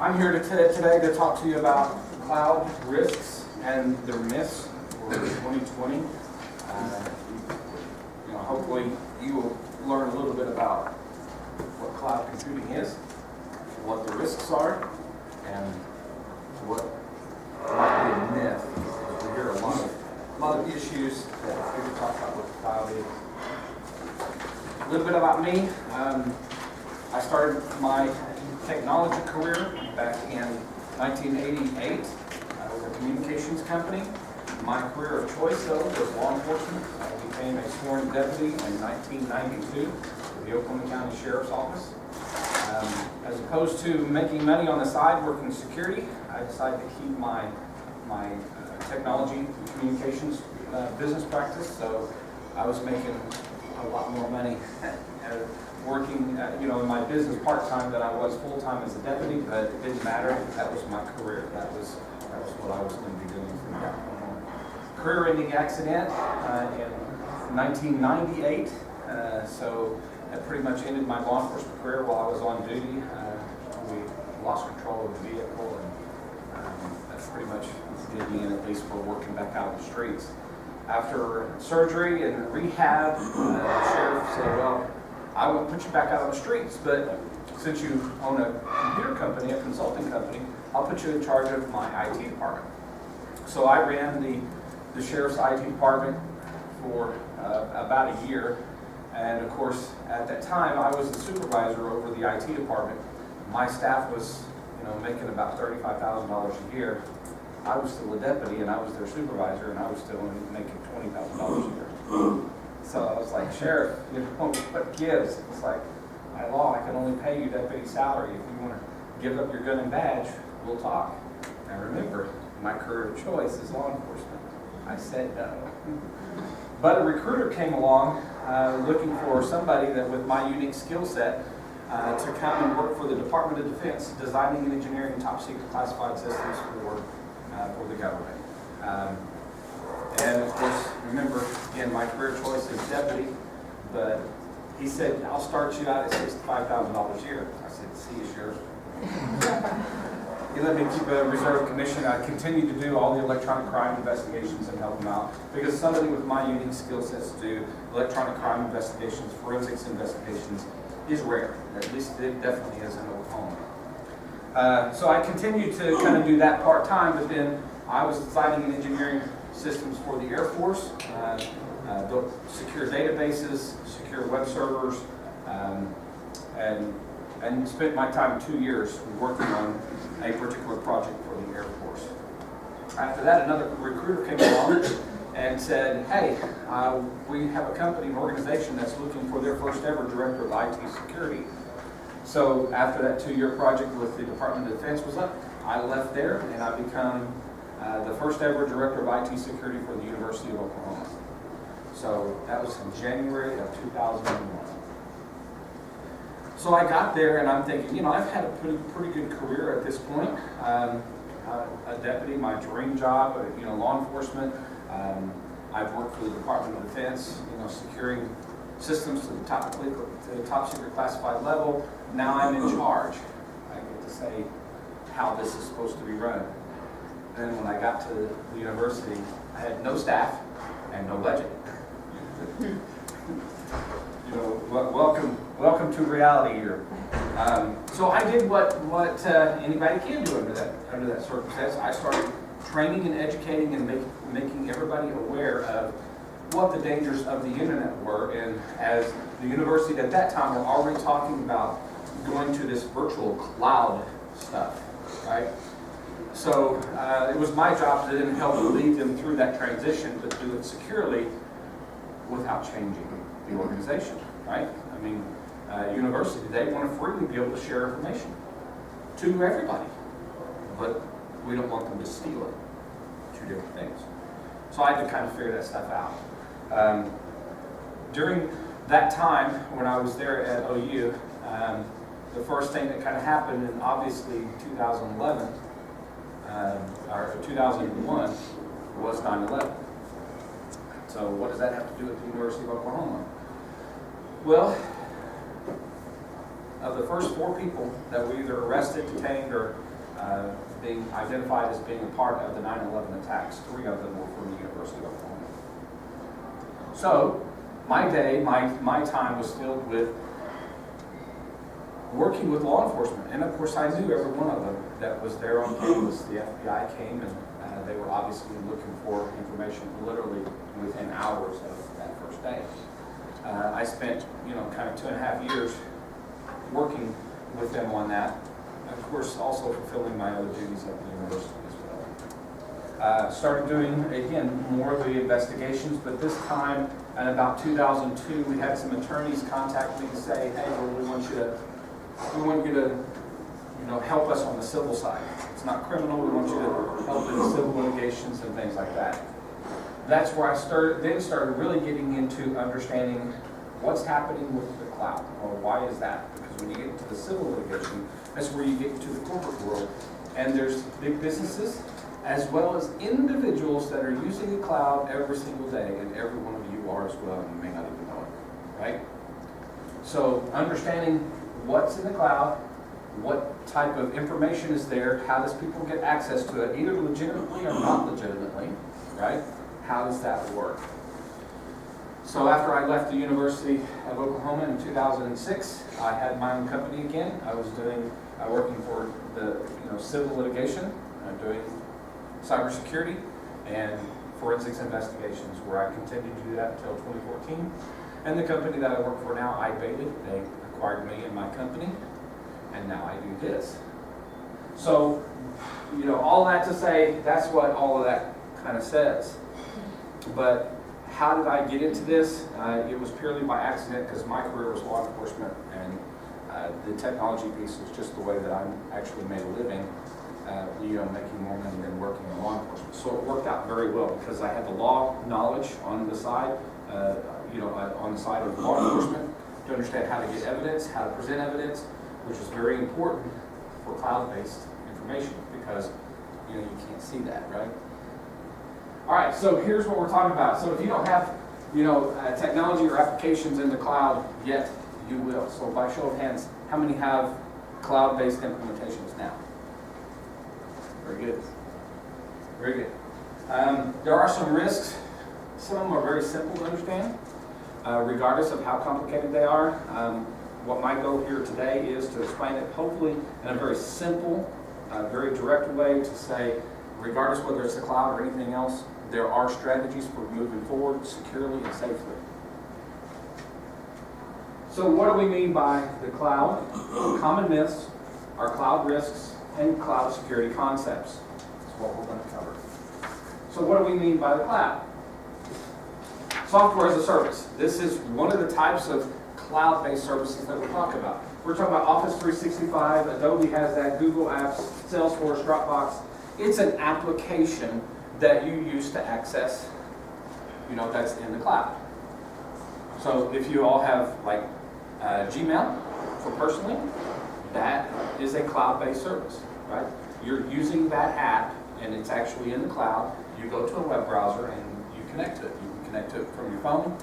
I'm here today to talk to you about cloud risks and their myths for 2020. Hopefully you will learn a little bit about what cloud computing is, what the risks are, and what might be a myth. We hear a lot of issues that people talk about what the cloud is. A little bit about me. I started my technology career back in 1988 with a communications company. My career of choice, though, was law enforcement. I became a sworn deputy in 1992 with the Oklahoma County Sheriff's Office. As opposed to making money on the side working security, I decided to keep my technology communications business practice. So I was making a lot more money working, in my business part-time than I was full-time as a deputy, but it didn't matter. That was my career. That was what I was going to be doing from that point on. Career-ending accident in 1998, so that pretty much ended my law enforcement career while I was on duty. We lost control of the vehicle, and that's pretty much did me in, at least for working back out on the streets. After surgery and rehab, the sheriff said, well, I won't put you back out on the streets, but since you own a computer company, a consulting company, I'll put you in charge of my IT department. So I ran the sheriff's IT department for about a year. And of course, at that time, I was the supervisor over the IT department. My staff was, making about $35,000 a year. I was still a deputy, and I was their supervisor, and I was still making $20,000 a year. So I was like, Sheriff, what gives? It's like, by law, I can only pay you deputy salary. If you want to give up your gun and badge, we'll talk. And remember, my career of choice is law enforcement. I said no. But a recruiter came along looking for somebody that with my unique skill set to come and work for the Department of Defense, designing and engineering top secret classified systems for the government. And of course, remember, again, my career choice is deputy, but he said, I'll start you out at $65,000 a year. I said, see you, Sheriff. He let me keep a reserve commission. I continued to do all the electronic crime investigations and help him out, because somebody with my unique skill sets to do electronic crime investigations, forensics investigations, is rare. At least it definitely is in Oklahoma. So I continued to kind of do that part-time, but then I was designing and engineering systems for the Air Force, built secure databases, secure web servers, and spent my time 2 years working on a particular project for the Air Force. After that, another recruiter came along and said, hey, we have a company, an organization that's looking for their first ever director of IT security. So after that 2-year project with the Department of Defense was up, I left there and I become the first ever director of IT security for the University of Oklahoma. So that was in January of 2001. So I got there and I'm thinking, I've had a pretty good career at this point. A deputy, my dream job, law enforcement. I've worked for the Department of Defense, securing systems to the top secret classified level. Now I'm in charge. I get to say how this is supposed to be run. Then when I got to the university, I had no staff and no budget. Welcome to reality here. So I did what anybody can do under that circumstance. I started training and educating and making everybody aware of what the dangers of the internet were. And as the university at that time were already talking about going to this virtual cloud stuff, right? So it was my job to then help lead them through that transition, but do it securely without changing the organization, right? I mean, university, they want to freely be able to share information to everybody, but we don't want them to steal it. Two different things. So I had to kind of figure that stuff out. During that time, when I was there at OU, the first thing that kind of happened, and obviously 2011, or 2001, was 9/11. So what does that have to do with the University of Oklahoma? Well, of the first 4 people that we either arrested, detained, or being identified as being a part of the 9/11 attacks. 3 of them were from the University of Oklahoma. So my day, my time was filled with working with law enforcement. And of course I knew every one of them that was there on campus. The FBI came and they were obviously looking for information literally within hours of that first day. I spent, kind of 2.5 years working with them on that. Of course, also fulfilling my other duties at the university as well. Started doing, again, more of the investigations, but this time, in about 2002, we had some attorneys contact me to say, hey, well, we want you to help us on the civil side. It's not criminal, we want you to help in civil litigations and things like that. That's where I started really getting into understanding what's happening with the cloud, or why is that? Because when you get into the civil litigation, that's where you get into the corporate world. And there's big businesses, as well as individuals that are using the cloud every single day, and every one of you are as well, and you may not even know it, right? So understanding what's in the cloud, what type of information is there, how does people get access to it, either legitimately or not legitimately, right? How does that work? So after I left the University of Oklahoma in 2006, I had my own company again. I was working for the civil litigation, doing cybersecurity and forensics investigations, where I continued to do that until 2014. And the company that I work for now, iBaited, they acquired me and my company, and now I do this. So, all that to say, that's what all of that kind of says. But how did I get into this? It was purely by accident, because my career was law enforcement, and the technology piece was just the way that I actually made a living, making more money than working in law enforcement. So it worked out very well, because I had the law knowledge on the side, on the side of law enforcement, to understand how to get evidence, how to present evidence, which is very important for cloud-based information, because you can't see that, right? All right, so here's what we're talking about. So if you don't have, technology or applications in the cloud yet, you will. So by show of hands, how many have cloud-based implementations now? Very good. Very good. There are some risks. Some of them are very simple to understand, regardless of how complicated they are. What my goal here today is to explain it, hopefully in a very simple, very direct way, to say, regardless whether it's the cloud or anything else, there are strategies for moving forward securely and safely. So what do we mean by the cloud? Common myths, our cloud risks, and cloud security concepts. That's what we're going to cover. So what do we mean by the cloud? Software as a service. This is one of the types of cloud-based services that we're talking about. We're talking about Office 365, Adobe has that, Google Apps, Salesforce, Dropbox. It's an application that you use to access, that's in the cloud. So if you all have Gmail for personally, that is a cloud-based service, right? You're using that app and it's actually in the cloud. You go to a web browser and you connect to it. You can connect to it from your phone.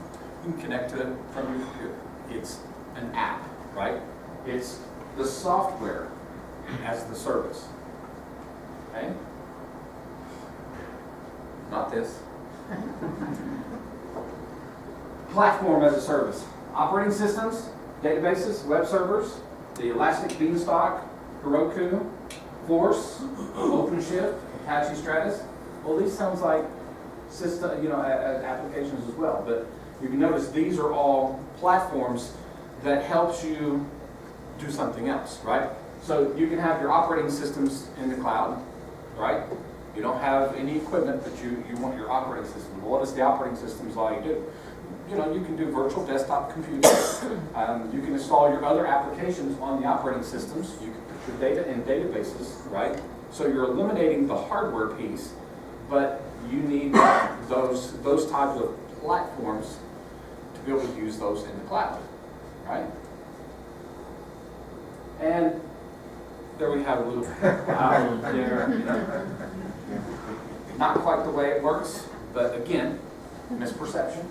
You can connect to it from your computer. It's an app, right? It's the software as the service, okay? Not this. Platform as a service. Operating systems, databases, web servers, the Elastic Beanstalk, Heroku, Force, OpenShift, Apache Stratus. Well, these sounds like system, applications as well. But you can notice these are all platforms that helps you do something else, right? So you can have your operating systems in the cloud, right? You don't have any equipment, but you want your operating system. Well, what does the operating systems allow you to do? You can do virtual desktop computers. You can install your other applications on the operating systems. You can put your data in databases, right? So you're eliminating the hardware piece, but you need those types of platforms to be able to use those in the cloud, right? And there we have a little cloud there. Not quite the way it works, but again, misperception.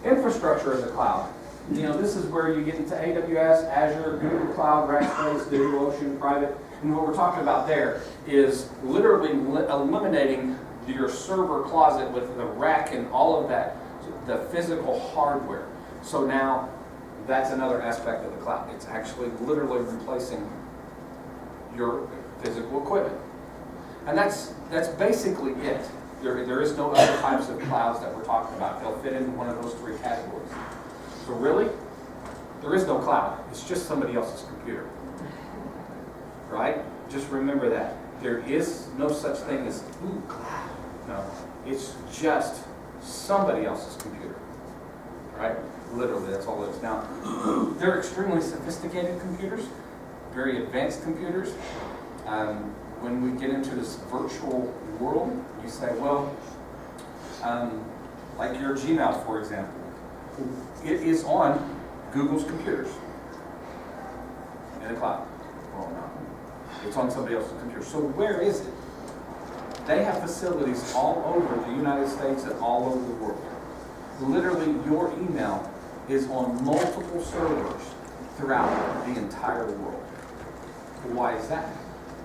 Infrastructure as a cloud. This is where you get into AWS, Azure, Google Cloud, Rackspace, DigitalOcean, private. And what we're talking about there is literally eliminating your server closet with the rack and all of that, the physical hardware. So now that's another aspect of the cloud. It's actually literally replacing your physical equipment. And that's basically it. There is no other types of clouds that we're talking about. They'll fit into one of those three categories. So really, there is no cloud. It's just somebody else's computer. Right? Just remember that. There is no such thing as, ooh, cloud. No. It's just somebody else's computer. Right? Literally, that's all it is. Now, they're extremely sophisticated computers, very advanced computers. When we get into this virtual world, you say, well, like your Gmail, for example, it is on Google's computers in the cloud. Well, no. It's on somebody else's computer. So where is it? They have facilities all over the United States and all over the world. Literally, your email is on multiple servers throughout the entire world. Why is that?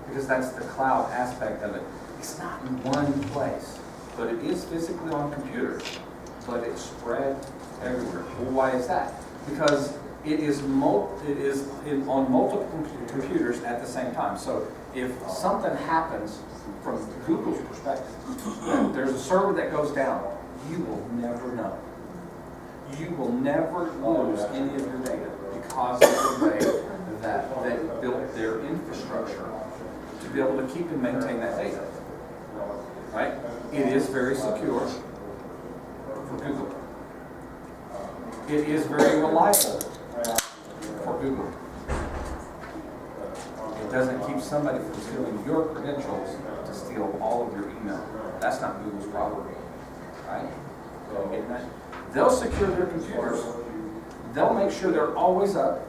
Because that's the cloud aspect of it. It's not in one place, but it is physically on computers, but it's spread everywhere. Well, why is that? Because it is on multiple computers at the same time. So if something happens from Google's perspective, there's a server that goes down, you will never know. You will never lose any of your data because of the way that they built their infrastructure to be able to keep and maintain that data. Right? It is very secure for Google. It is very reliable for Google. It doesn't keep somebody from stealing your credentials to steal all of your email. That's not Google's problem. Right? So getting that? They'll secure their computers. They'll make sure they're always up.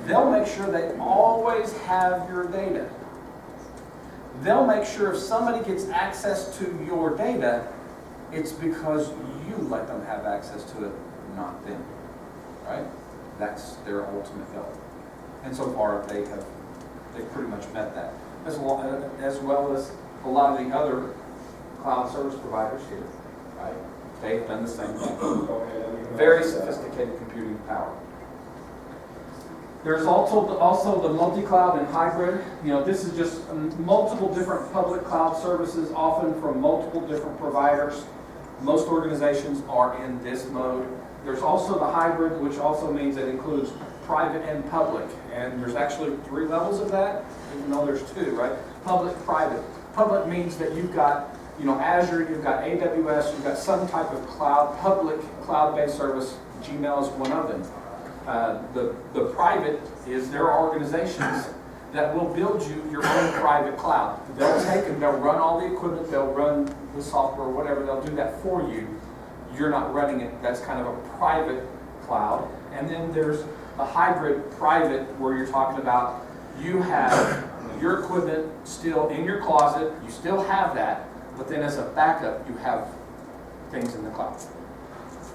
They'll make sure they always have your data. They'll make sure if somebody gets access to your data, it's because you let them have access to it, not them. Right? That's their ultimate goal. And so far, they've pretty much met that. As well as a lot of the other cloud service providers here. Right? They've done the same thing. Very sophisticated computing power. There's also the multi-cloud and hybrid. This is just multiple different public cloud services, often from multiple different providers. Most organizations are in this mode. There's also the hybrid, which also means it includes private and public. And there's actually 3 levels of that, even though there's 2, right? Public, private. Public means that you've got Azure, you've got AWS, you've got some type of public cloud-based service. Gmail is one of them. The private is there are organizations that will build you your own private cloud. They'll take and they'll run all the equipment, they'll run the software, whatever, they'll do that for you. You're not running it. That's kind of a private cloud. And then there's a hybrid private where you're talking about you have your equipment still in your closet, you still have that, but then as a backup, you have things in the cloud.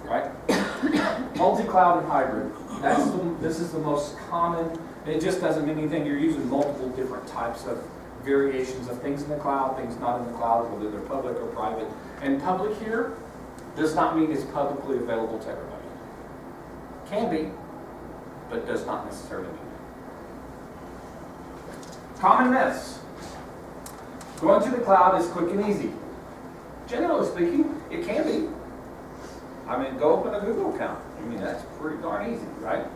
Right? Multi-cloud and hybrid. This is the most common. It just doesn't mean anything. You're using multiple different types of variations of things in the cloud, things not in the cloud, whether they're public or private. And public here does not mean it's publicly available to everybody. Can be, but does not necessarily mean it. Common myths. Going to the cloud is quick and easy. Generally speaking, it can be. Go open a Google account. That's pretty darn easy, right?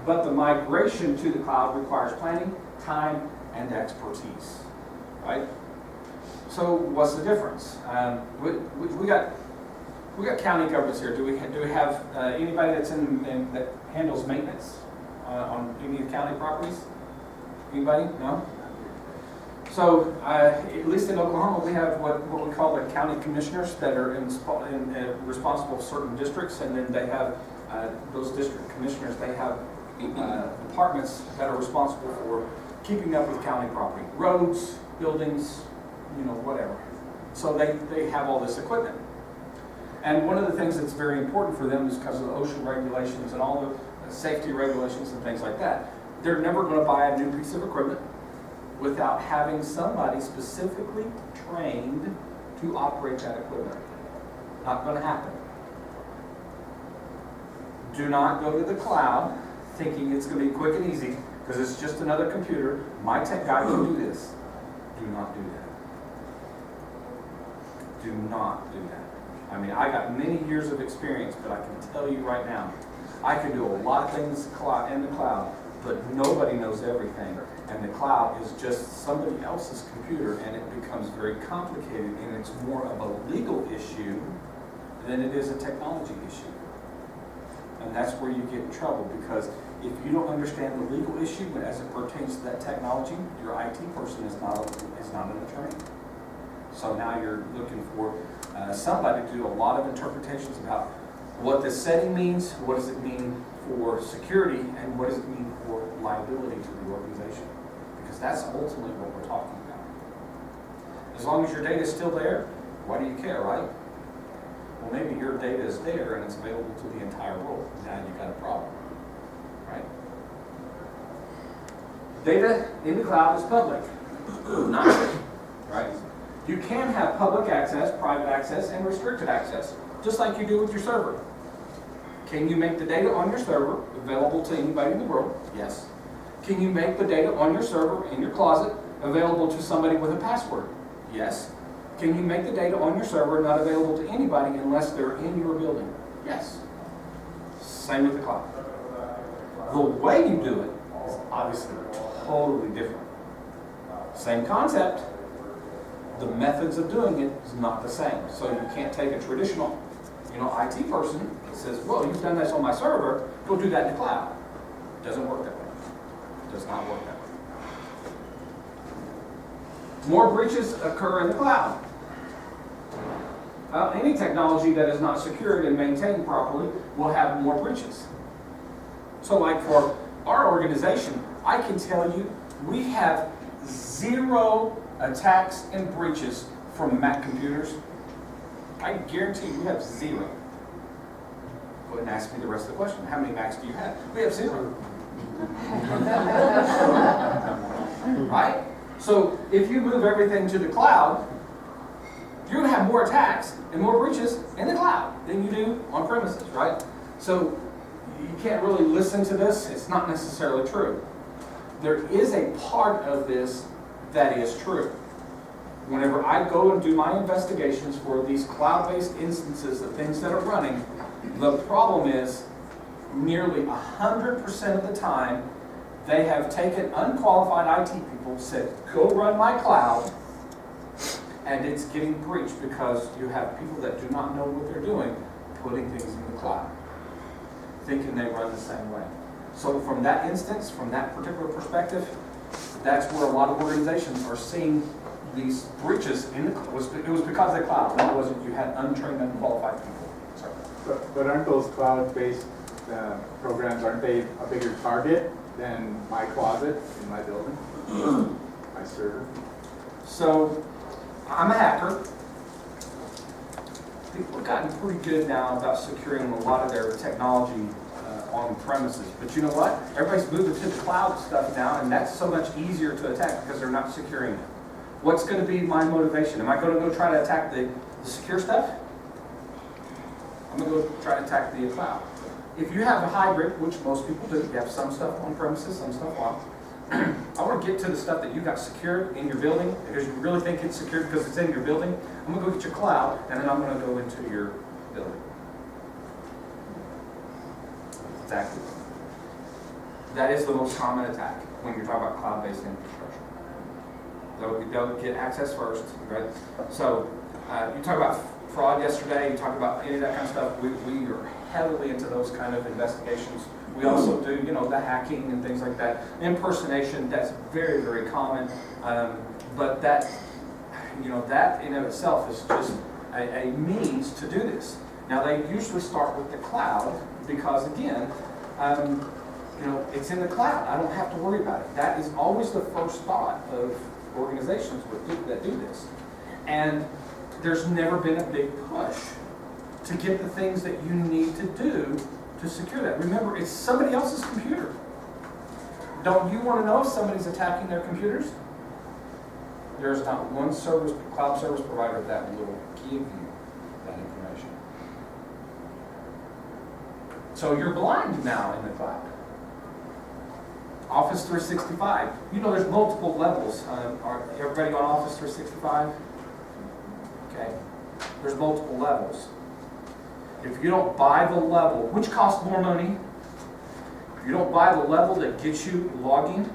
But the migration to the cloud requires planning, time, and expertise, right? So what's the difference? We got county governments here. Do we have anybody that's that handles maintenance on any of the county properties? Anybody? No? So, at least in Oklahoma, we have what we call the county commissioners that are responsible for certain districts, and then they have those district commissioners. They have departments that are responsible for keeping up with county property, roads, buildings, whatever. So they have all this equipment. And one of the things that's very important for them is because of the OSHA regulations and all safety regulations and things like that. They're never going to buy a new piece of equipment without having somebody specifically trained to operate that equipment. Not going to happen. Do not go to the cloud thinking it's going to be quick and easy because it's just another computer. My tech guy can do this. Do not do that. Do not do that. I mean, I got many years of experience, but I can tell you right now, I can do a lot of things in the cloud, but nobody knows everything. And the cloud is just somebody else's computer, and it becomes very complicated, and it's more of a legal issue than it is a technology issue. And that's where you get in trouble, because if you don't understand the legal issue as it pertains to that technology, your IT person is not an attorney. So now you're looking for somebody to do a lot of interpretations about what this setting means, what does it mean for security, and what does it mean for liability to the organization. Because that's ultimately what we're talking about. As long as your data is still there, why do you care, right? Well, maybe your data is there and it's available to the entire world. Now you've got a problem, right? Data in the cloud is public, not right? You can have public access, private access, and restricted access, just like you do with your server. Can you make the data on your server available to anybody in the world? Yes. Can you make the data on your server in your closet available to somebody with a password? Yes. Can you make the data on your server not available to anybody unless they're in your building? Yes. Same with the cloud. The way you do it is obviously totally different. Same concept. The methods of doing it is not the same. So you can't take a traditional, IT person that says, well, you've done this on my server, go do that in the cloud. It doesn't work that way. It does not work that way. More breaches occur in the cloud. Any technology that is not secured and maintained properly will have more breaches. So like for our organization, I can tell you we have 0 attacks and breaches from Mac computers. I guarantee you we have 0. Go ahead and ask me the rest of the question. How many Macs do you have? We have 0. Right? So if you move everything to the cloud, you're going to have more attacks and more breaches in the cloud than you do on premises, right? So you can't really listen to this. It's not necessarily true. There is a part of this that is true. Whenever I go and do my investigations for these cloud-based instances of things that are running, the problem is nearly 100% of the time they have taken unqualified IT people, said, go run my cloud, and it's getting breached because you have people that do not know what they're doing, putting things in the cloud, thinking they run the same way. So from that instance, from that particular perspective, that's where a lot of organizations are seeing these breaches in the cloud. It was because of the cloud. It wasn't you had untrained, unqualified people. Sorry. But aren't those cloud-based programs, aren't they a bigger target than my closet in my building, my server? So I'm a hacker. People have gotten pretty good now about securing a lot of their technology on premises. But you know what? Everybody's moving to the cloud stuff now, and that's so much easier to attack because they're not securing it. What's going to be my motivation? Am I going to go try to attack the secure stuff? I'm going to go try to attack the cloud. If you have a hybrid, which most people do, you have some stuff on premises, some stuff off. I want to get to the stuff that you got secured in your building because you really think it's secure because it's in your building. I'm going to go get your cloud, and then I'm going to go into your building. Exactly. That is the most common attack when you're talking about cloud-based infrastructure. They'll get access first, right? So you talked about fraud yesterday. You talked about any of that kind of stuff. We are heavily into those kind of investigations. We also do, the hacking and things like that. Impersonation, that's very, very common. But that, that in of itself is just a means to do this. Now they usually start with the cloud because again, it's in the cloud. I don't have to worry about it. That is always the first thought of organizations that do this. And there's never been a big push to get the things that you need to do to secure that. Remember, it's somebody else's computer. Don't you want to know if somebody's attacking their computers? There's not one cloud service provider that will give you that information. So you're blind now in the cloud. Office 365. You know there's multiple levels. Are everybody on Office 365? Okay. There's multiple levels. If you don't buy the level, which costs more money, if you don't buy the level that gets you logging,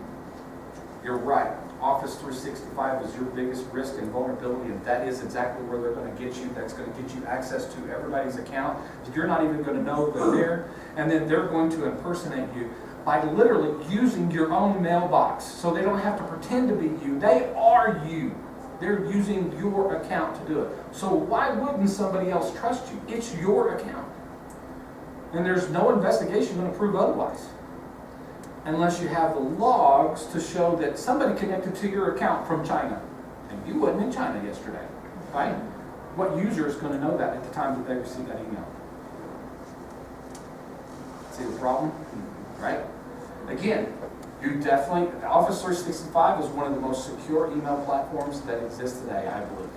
you're right. Office 365 is your biggest risk and vulnerability, and that is exactly where they're going to get you. That's going to get you access to everybody's account. You're not even going to know they're there, and then they're going to impersonate you by literally using your own mailbox. So they don't have to pretend to be you. They are you. They're using your account to do it. So why wouldn't somebody else trust you? It's your account. And there's no investigation going to prove otherwise. Unless you have the logs to show that somebody connected to your account from China. And you wasn't in China yesterday, right? What user is going to know that at the time that they receive that email? See the problem? Right? Again, you definitely, Office 365 is one of the most secure email platforms that exist today, I believe.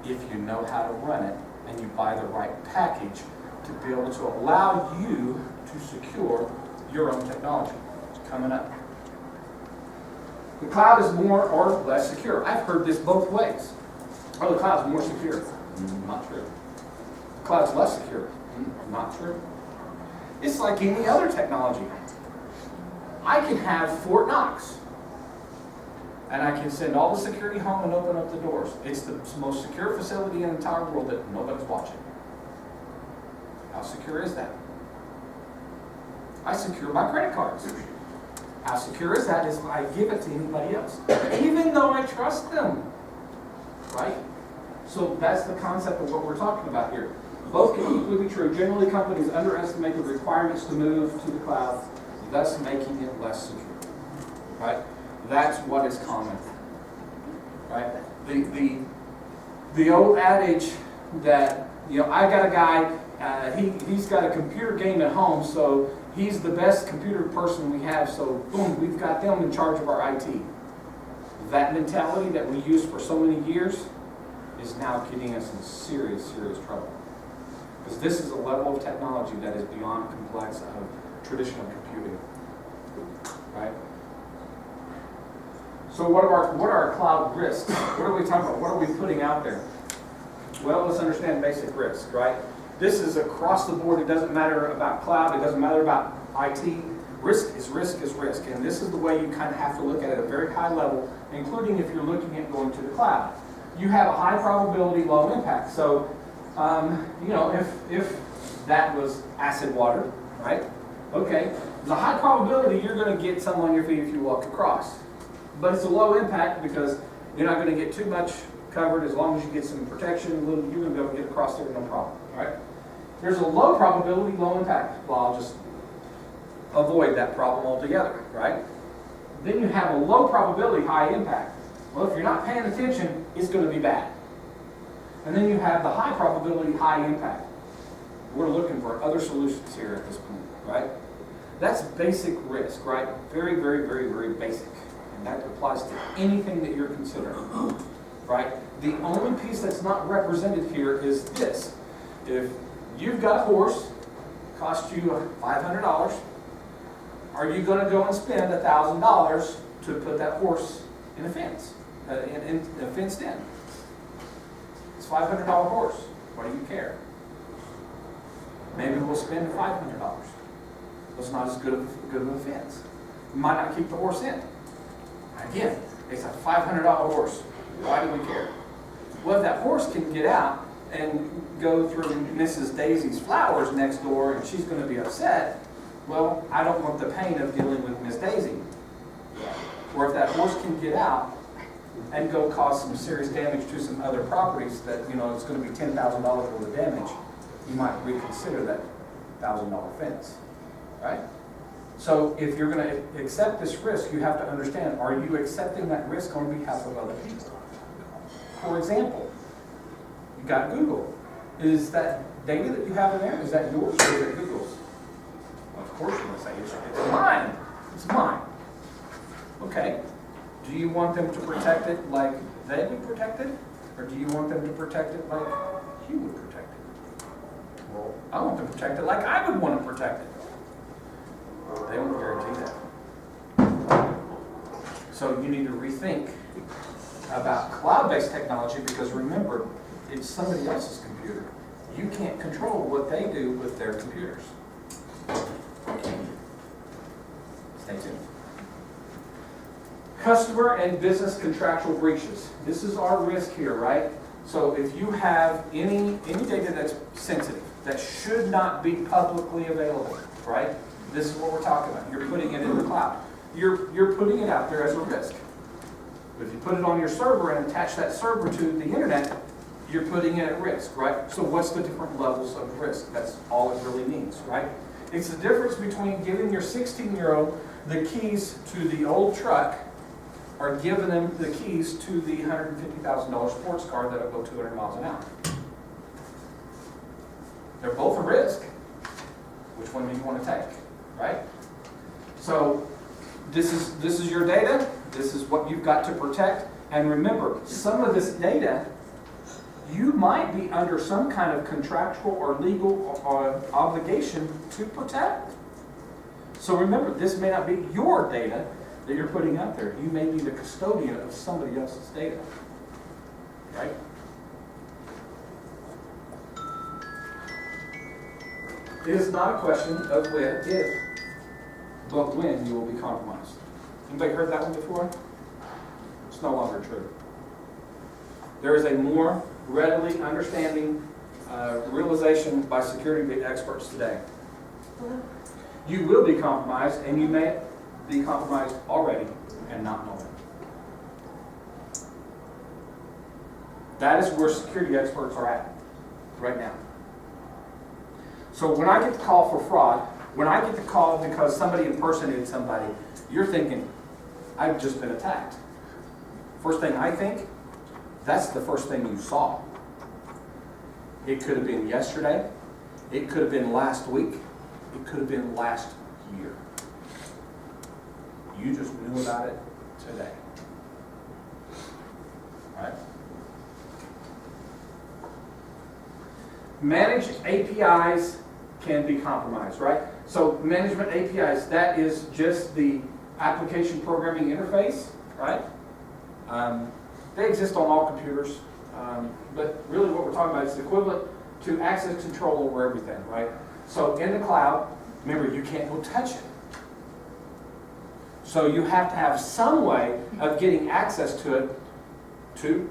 If you know how to run it and you buy the right package to be able to allow you to secure your own technology. It's coming up. The cloud is more or less secure. I've heard this both ways. Oh, the cloud's more secure. Not true. The cloud's less secure. Not true. It's like any other technology. I can have Fort Knox, and I can send all the security home and open up the doors. It's the most secure facility in the entire world that nobody's watching. How secure is that? I secure my credit cards. How secure is that is when I give it to anybody else, even though I trust them, right? So that's the concept of what we're talking about here. Both can equally be true. Generally, companies underestimate the requirements to move to the cloud, thus making it less secure, right? That's what is common, right? The old adage that, you know, I got a guy, he's got a computer game at home, so he's the best computer person we have, so boom, we've got them in charge of our IT. That mentality that we used for so many years is now getting us in serious, serious trouble. Because this is a level of technology that is beyond complex of traditional computing, right? So what are our cloud risks? What are we talking about? What are we putting out there? Well, let's understand basic risk, right? This is across the board. It doesn't matter about cloud. It doesn't matter about IT. Risk is risk is risk. And this is the way you kind of have to look at it at a very high level, including if you're looking at going to the cloud. You have a high probability, low impact. So, you know, if that was acid water, right? Okay, there's a high probability you're going to get some on your feet if you walk across. But it's a low impact because you're not going to get too much covered. As long as you get some protection, you're going to be able to get across there no problem, right? There's a low probability, low impact. Well, I'll just avoid that problem altogether, right? Then you have a low probability, high impact. Well, if you're not paying attention, it's going to be bad. And then you have the high probability, high impact. We're looking for other solutions here at this point, right? That's basic risk, right? Very, very, very, very basic. And that applies to anything that you're considering, right? The only piece that's not represented here is this. If you've got a horse, cost you $500, are you going to go and spend $1,000 to put that horse in a fence, fenced in? It's a $500 horse. Why do you care? Maybe we'll spend $500. It's not as good of a fence. You might not keep the horse in. Again, it's a $500 horse. Why do we care? Well, if that horse can get out and go through Mrs. Daisy's flowers next door and she's going to be upset, well, I don't want the pain of dealing with Miss Daisy. Or if that horse can get out and go cause some serious damage to some other properties that, you know, it's going to be $10,000 worth of damage, you might reconsider that $1,000 fence, right? So if you're going to accept this risk, you have to understand, are you accepting that risk on behalf of other people? For example, you got Google. Is that data that you have in there, is that yours or is it Google's? Well, of course you're going to say it's mine. It's mine. Okay. Do you want them to protect it like they would protect it? Or do you want them to protect it like you would protect it? Well, I want them to protect it like I would want to protect it. They won't guarantee that. So you need to rethink about cloud-based technology, because remember, it's somebody else's computer. You can't control what they do with their computers. Stay tuned. Customer and business contractual breaches. This is our risk here, right? So if you have any data that's sensitive, that should not be publicly available, right? This is what we're talking about. You're putting it in the cloud. You're putting it out there as a risk. But if you put it on your server and attach that server to the internet, you're putting it at risk, right? So what's the different levels of risk? That's all it really means, right? It's the difference between giving your 16-year-old the keys to the old truck or giving them the keys to the $150,000 sports car that'll go 200 miles an hour. They're both a risk. Which one do you want to take, right? So this is your data. This is what you've got to protect. And remember, some of this data, you might be under some kind of contractual or legal obligation to protect. So remember, this may not be your data that you're putting out there. You may be the custodian of somebody else's data, right? It is not a question of if, but when you will be compromised. Anybody heard that one before? It's no longer true. There is a more readily understanding realization by security experts today. You will be compromised, and you may be compromised already and not know it. That is where security experts are at right now. So when I get the call for fraud, when I get the call because somebody impersonated somebody, you're thinking, I've just been attacked. First thing I think, that's the first thing you saw. It could have been yesterday. It could have been last week. It could have been last year. You just knew about it today. Right? Managed APIs can be compromised, right? So management APIs, that is just the application programming interface, right? They exist on all computers, but really what we're talking about is the equivalent to access control over everything, right? So in the cloud, remember, you can't go touch it. So you have to have some way of getting access to it to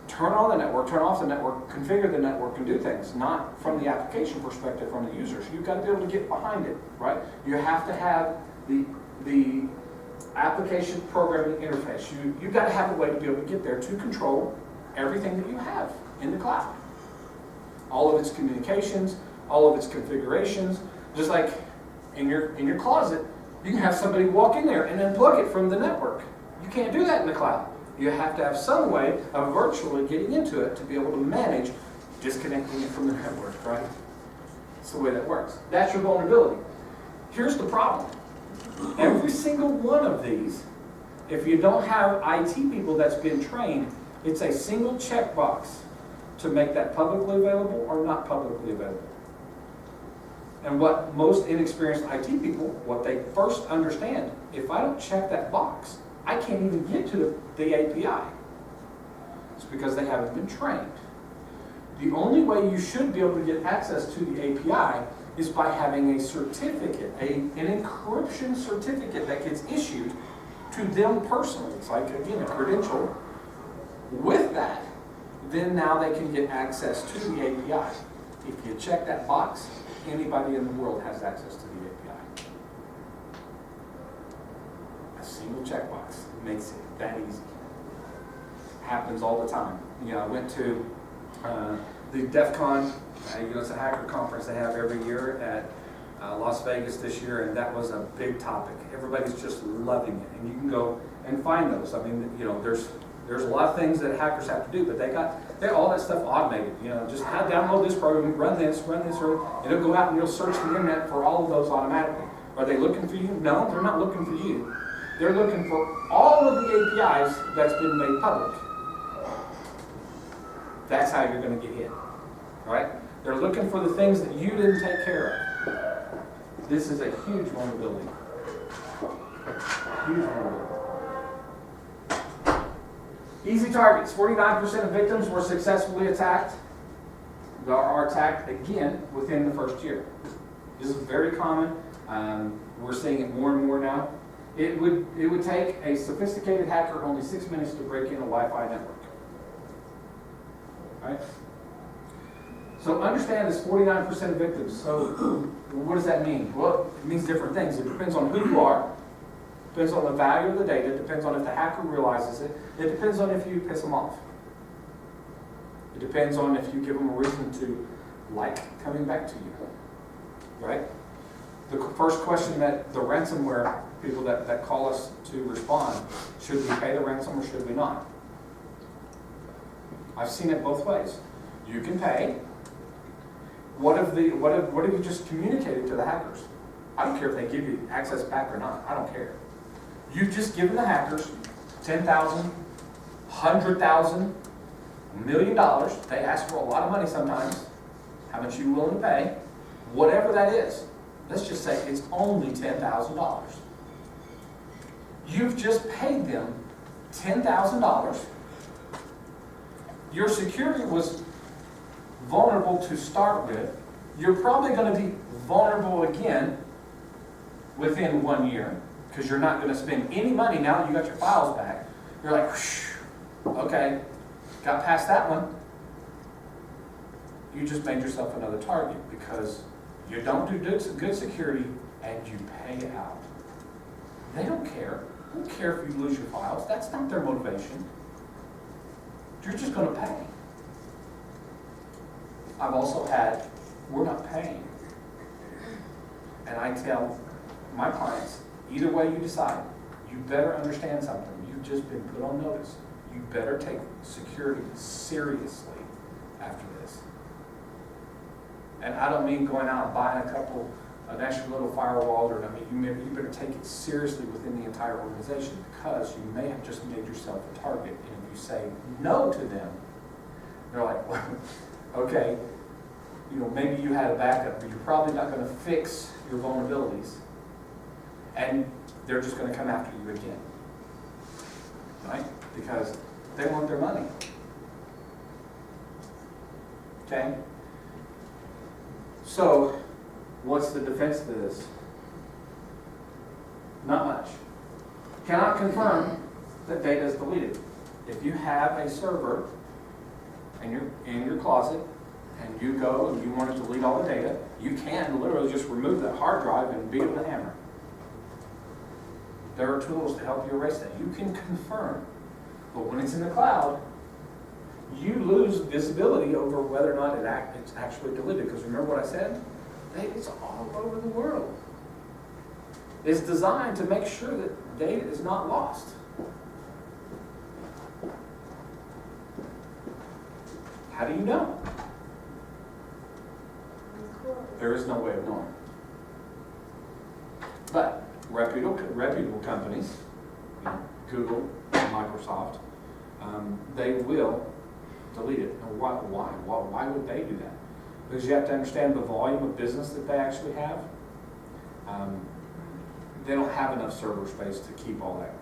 turn on the network, turn off the network, configure the network, and do things. Not from the application perspective, from the users. You've got to be able to get behind it, right? You have to have the application programming interface. You've got to have a way to be able to get there to control everything that you have in the cloud. All of its communications, all of its configurations. Just like in your closet, you can have somebody walk in there and unplug it from the network. You can't do that in the cloud. You have to have some way of virtually getting into it to be able to manage disconnecting it from the network, right? That's the way that works. That's your vulnerability. Here's the problem. Every single one of these, if you don't have IT people that's been trained, it's a single checkbox to make that publicly available or not publicly available. And what most inexperienced IT people, what they first understand, if I don't check that box, I can't even get to the API. It's because they haven't been trained. The only way you should be able to get access to the API is by having a certificate, an encryption certificate that gets issued to them personally. It's like, again, a credential. With that, then now they can get access to the API. If you check that box, anybody in the world has access to the API. A single checkbox makes it that easy. Happens all the time. You know, I went to the DEF CON, it's a hacker conference they have every year at Las Vegas this year, and that was a big topic. Everybody's just loving it, and you can go and find those. I mean, you know, there's There's a lot of things that hackers have to do, but they're all that stuff automated. You know, just download this program, run this, and it'll go out and you'll search the internet for all of those automatically. Are they looking for you? No, they're not looking for you. They're looking for all of the APIs that's been made public. That's how you're going to get hit. Right? They're looking for the things that you didn't take care of. This is a huge vulnerability. Huge vulnerability. Easy targets. 49% of victims were successfully attacked. They are attacked again within the first year. This is very common. We're seeing it more and more now. It would take a sophisticated hacker only 6 minutes to break in a Wi-Fi network. Right? So understand this 49% of victims. So what does that mean? Well, it means different things. It depends on who you are. Depends on the value of the data. Depends on if the hacker realizes it. It depends on if you piss them off. It depends on if you give them a reason to like coming back to you. Right? The first question that the ransomware people that call us to respond, should we pay the ransom or should we not? I've seen it both ways. You can pay. What have you just communicated to the hackers? I don't care if they give you access back or not. I don't care. You've just given the hackers $10,000, $100,000, $1 million. They ask for a lot of money sometimes. How much are you willing to pay? Whatever that is. Let's just say it's only $10,000. You've just paid them $10,000. Your security was vulnerable to start with. You're probably going to be vulnerable again within 1 year because you're not going to spend any money now that you got your files back. You're like, okay, got past that one. You just made yourself another target because you don't do good security and you pay out. They don't care. They don't care if you lose your files. That's not their motivation. You're just going to pay. I've also had, we're not paying. And I tell my clients, either way you decide, you better understand something. You've just been put on notice. You better take security seriously after this. And I don't mean going out and buying an extra little firewall, or you better take it seriously within the entire organization because you may have just made yourself a target. And if you say no to them, they're like, well, okay, maybe you had a backup, but you're probably not going to fix your vulnerabilities. And they're just going to come after you again. Right? Because they want their money. Okay? So, what's the defense to this? Not much. Cannot confirm that data is deleted. If you have a server in your closet and you go and you want to delete all the data, you can literally just remove that hard drive and beat it with a hammer. There are tools to help you erase that. You can confirm. But when it's in the cloud, you lose visibility over whether or not it's actually deleted. Because remember what I said? Data's all over the world. It's designed to make sure that data is not lost. How do you know? There is no way of knowing. But reputable companies, Google, Microsoft, they will delete it. And why would they do that? Because you have to understand the volume of business that they actually have. They don't have enough server space to keep all that.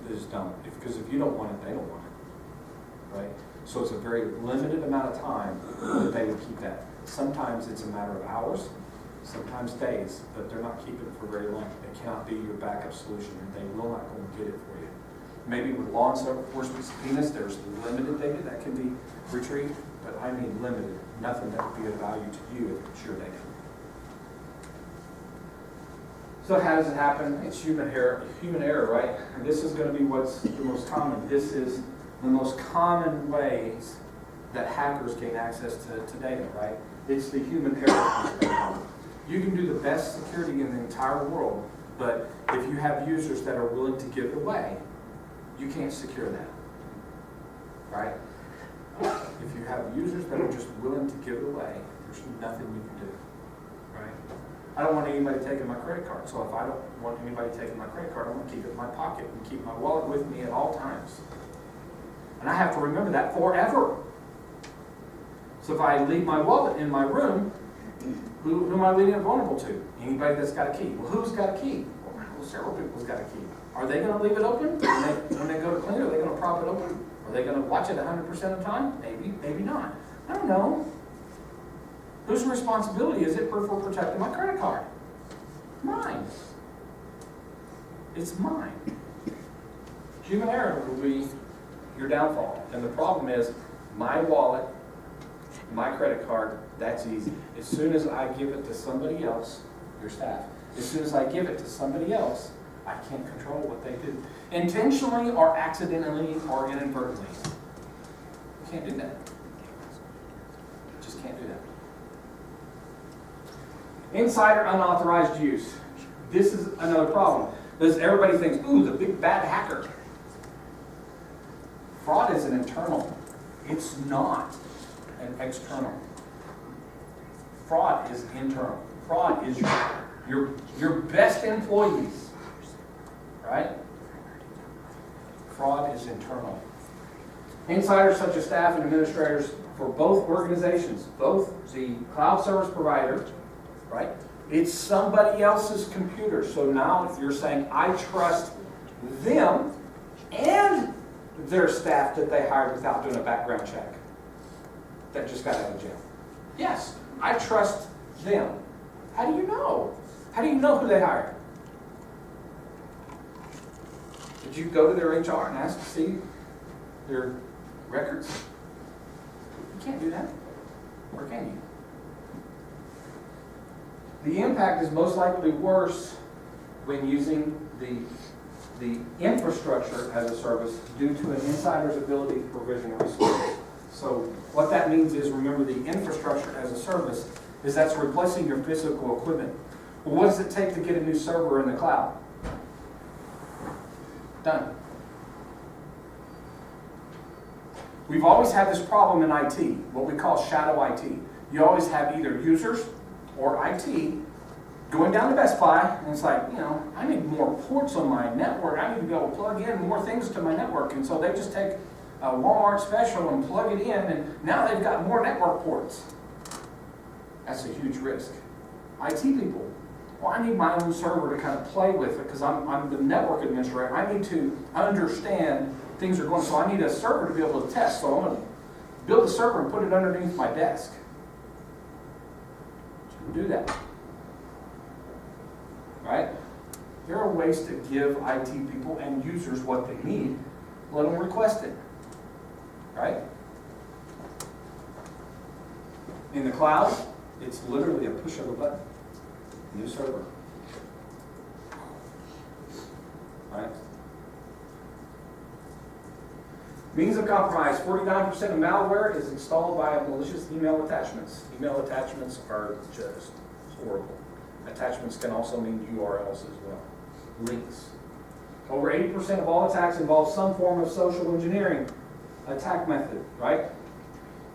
They just don't. Because if you don't want it, they don't want it. Right? So it's a very limited amount of time that they would keep that. Sometimes it's a matter of hours, sometimes days, but they're not keeping it for very long. They cannot be your backup solution, and they will not go and get it for you. Maybe with law enforcement subpoenas, there's limited data that can be retrieved, but I mean limited. Nothing that would be of value to you if it's your data. So how does it happen? It's human error, right? And this is going to be what's the most common. This is the most common ways that hackers gain access to data, right? It's the human error. You can do the best security in the entire world, but if you have users that are willing to give it away, you can't secure that. right? If you have users that are just willing to give it away, there's nothing you can do, right? I don't want anybody taking my credit card, so if I don't want anybody taking my credit card, I'm going to keep it in my pocket and keep my wallet with me at all times. And I have to remember that forever. So if I leave my wallet in my room, who am I leaving it vulnerable to? Anybody that's got a key. Well, who's got a key? Well, several people's got a key. Are they going to leave it open? When they go to clean it, are they going to prop it open? Are they going to watch it 100% of the time? Maybe, maybe not. I don't know. Whose responsibility is it for protecting my credit card? Mine. It's mine. Human error will be your downfall. And the problem is, my wallet, my credit card, that's easy. As soon as I give it to somebody else, your staff, as soon as I give it to somebody else, I can't control what they do. Intentionally or accidentally or inadvertently. You can't do that. Just can't do that. Insider unauthorized use. This is another problem. Because everybody thinks, ooh, the big bad hacker. Fraud is an internal. It's not an external. Fraud is internal. Fraud is your best employees. Right? Fraud is internal. Insiders such as staff and administrators for both organizations, both the cloud service provider, right? It's somebody else's computer. So now you're saying, I trust them and their staff that they hired without doing a background check that just got out of jail. Yes, I trust them. How do you know? How do you know who they hired? Did you go to their HR and ask to see their records? You can't do that. Or can you? The impact is most likely worse when using the infrastructure as a service due to an insider's ability to provision resources. So what that means is, remember, the infrastructure as a service is that's replacing your physical equipment. Well, what does it take to get a new server in the cloud? Done. We've always had this problem in IT, what we call shadow IT. You always have either users or IT going down to Best Buy, and it's like, I need more ports on my network. I need to be able to plug in more things to my network. And so they just take a Walmart special and plug it in, and now they've got more network ports. That's a huge risk. IT people, well, I need my own server to kind of play with it because I'm the network administrator. I need to understand things are going, so I need a server to be able to test. So I'm going to build a server and put it underneath my desk. So do that. Right? There are ways to give IT people and users what they need. Let them request it. Right? In the cloud, it's literally a push of a button. New server. Right? Means of compromise. 49% of malware is installed via malicious email attachments. Email attachments are just horrible. Attachments can also mean URLs as well. Links. Over 80% of all attacks involve some form of social engineering attack method, right?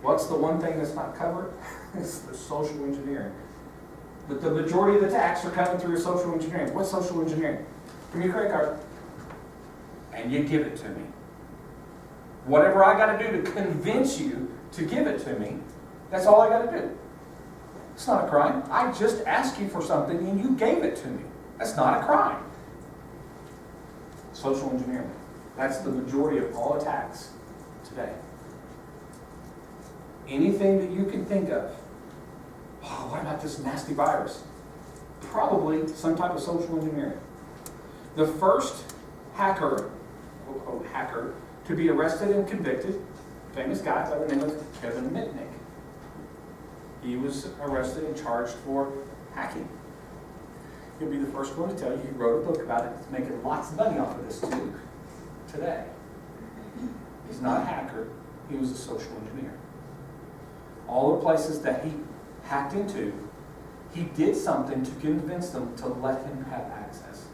What's the one thing that's not covered? It's the social engineering. But the majority of the attacks are coming through social engineering. What's social engineering? Give me a credit card, and you give it to me. Whatever I got to do to convince you to give it to me, that's all I got to do. It's not a crime. I just asked you for something, and you gave it to me. That's not a crime. Social engineering. That's the majority of all attacks today. Anything that you can think of. Oh, what about this nasty virus? Probably some type of social engineering. The first hacker, quote, hacker, to be arrested and convicted, famous guy by the name of Kevin Mitnick. He was arrested and charged for hacking. He'll be the first one to tell you he wrote a book about it. He's making lots of money off of this too, today. He's not a hacker. He was a social engineer. All the places that he hacked into, he did something to convince them to let him have access.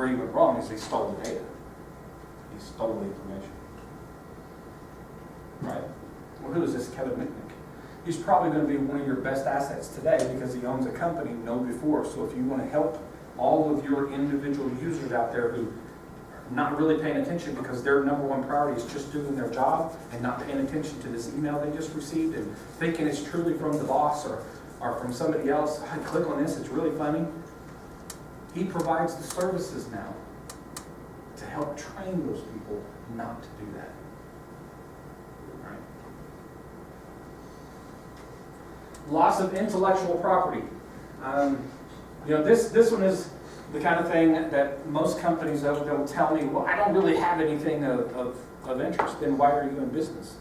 where he went wrong is he stole the data. He stole the information. Right? Well, who is this Kevin Mitnick? He's probably going to be one of your best assets today because he owns a company no before. So if you want to help all of your individual users out there who are not really paying attention because their number one priority is just doing their job and not paying attention to this email they just received and thinking it's truly from the boss or from somebody else, I click on this, it's really funny. He provides the services now to help train those people not to do that. Right? Loss of intellectual property. This one is the kind of thing that most companies they'll tell me, well, I don't really have anything of interest. Then why are you in business?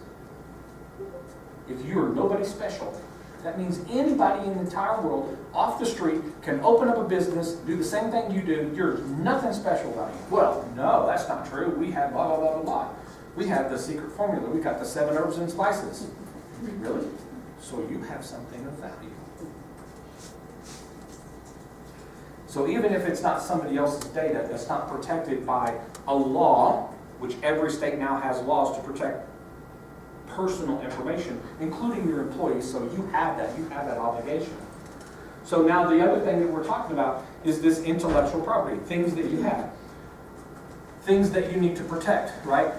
If you are nobody special, that means anybody in the entire world off the street can open up a business, do the same thing you do. You're nothing special about you. Well, no, that's not true. We have blah, blah, blah, blah, blah. We have the secret formula. We got the 7 herbs and spices. Really? So you have something of value. So even if it's not somebody else's data, that's not protected by a law, which every state now has laws to protect personal information, including your employees, so you have that obligation. So now the other thing that we're talking about is this intellectual property, things that you have, things that you need to protect, right?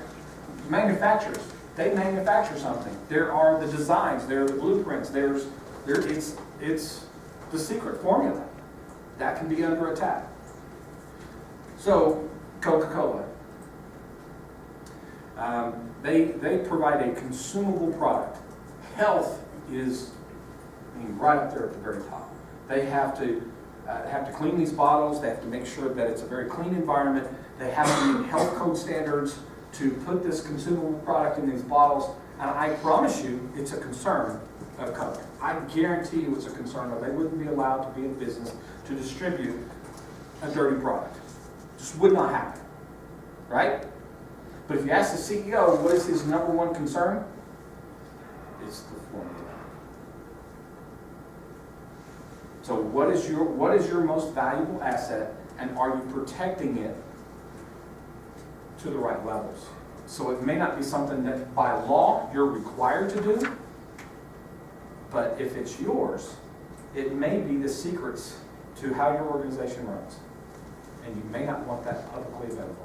Manufacturers, they manufacture something. There are the designs, there are the blueprints, it's the secret formula. That can be under attack. So, Coca-Cola. They provide a consumable product. Health is right up there at the very top. They have to clean these bottles. They have to make sure that it's a very clean environment. They have to meet health code standards to put this consumable product in these bottles. And I promise you, it's a concern of Coke. I guarantee you it's a concern of they wouldn't be allowed to be in business to distribute a dirty product. Just would not happen. Right? But if you ask the CEO what is his number one concern, it's the formula. So what is your most valuable asset, and are you protecting it to the right levels? So it may not be something that by law you're required to do, but if it's yours, it may be the secrets to how your organization runs. And you may not want that publicly available.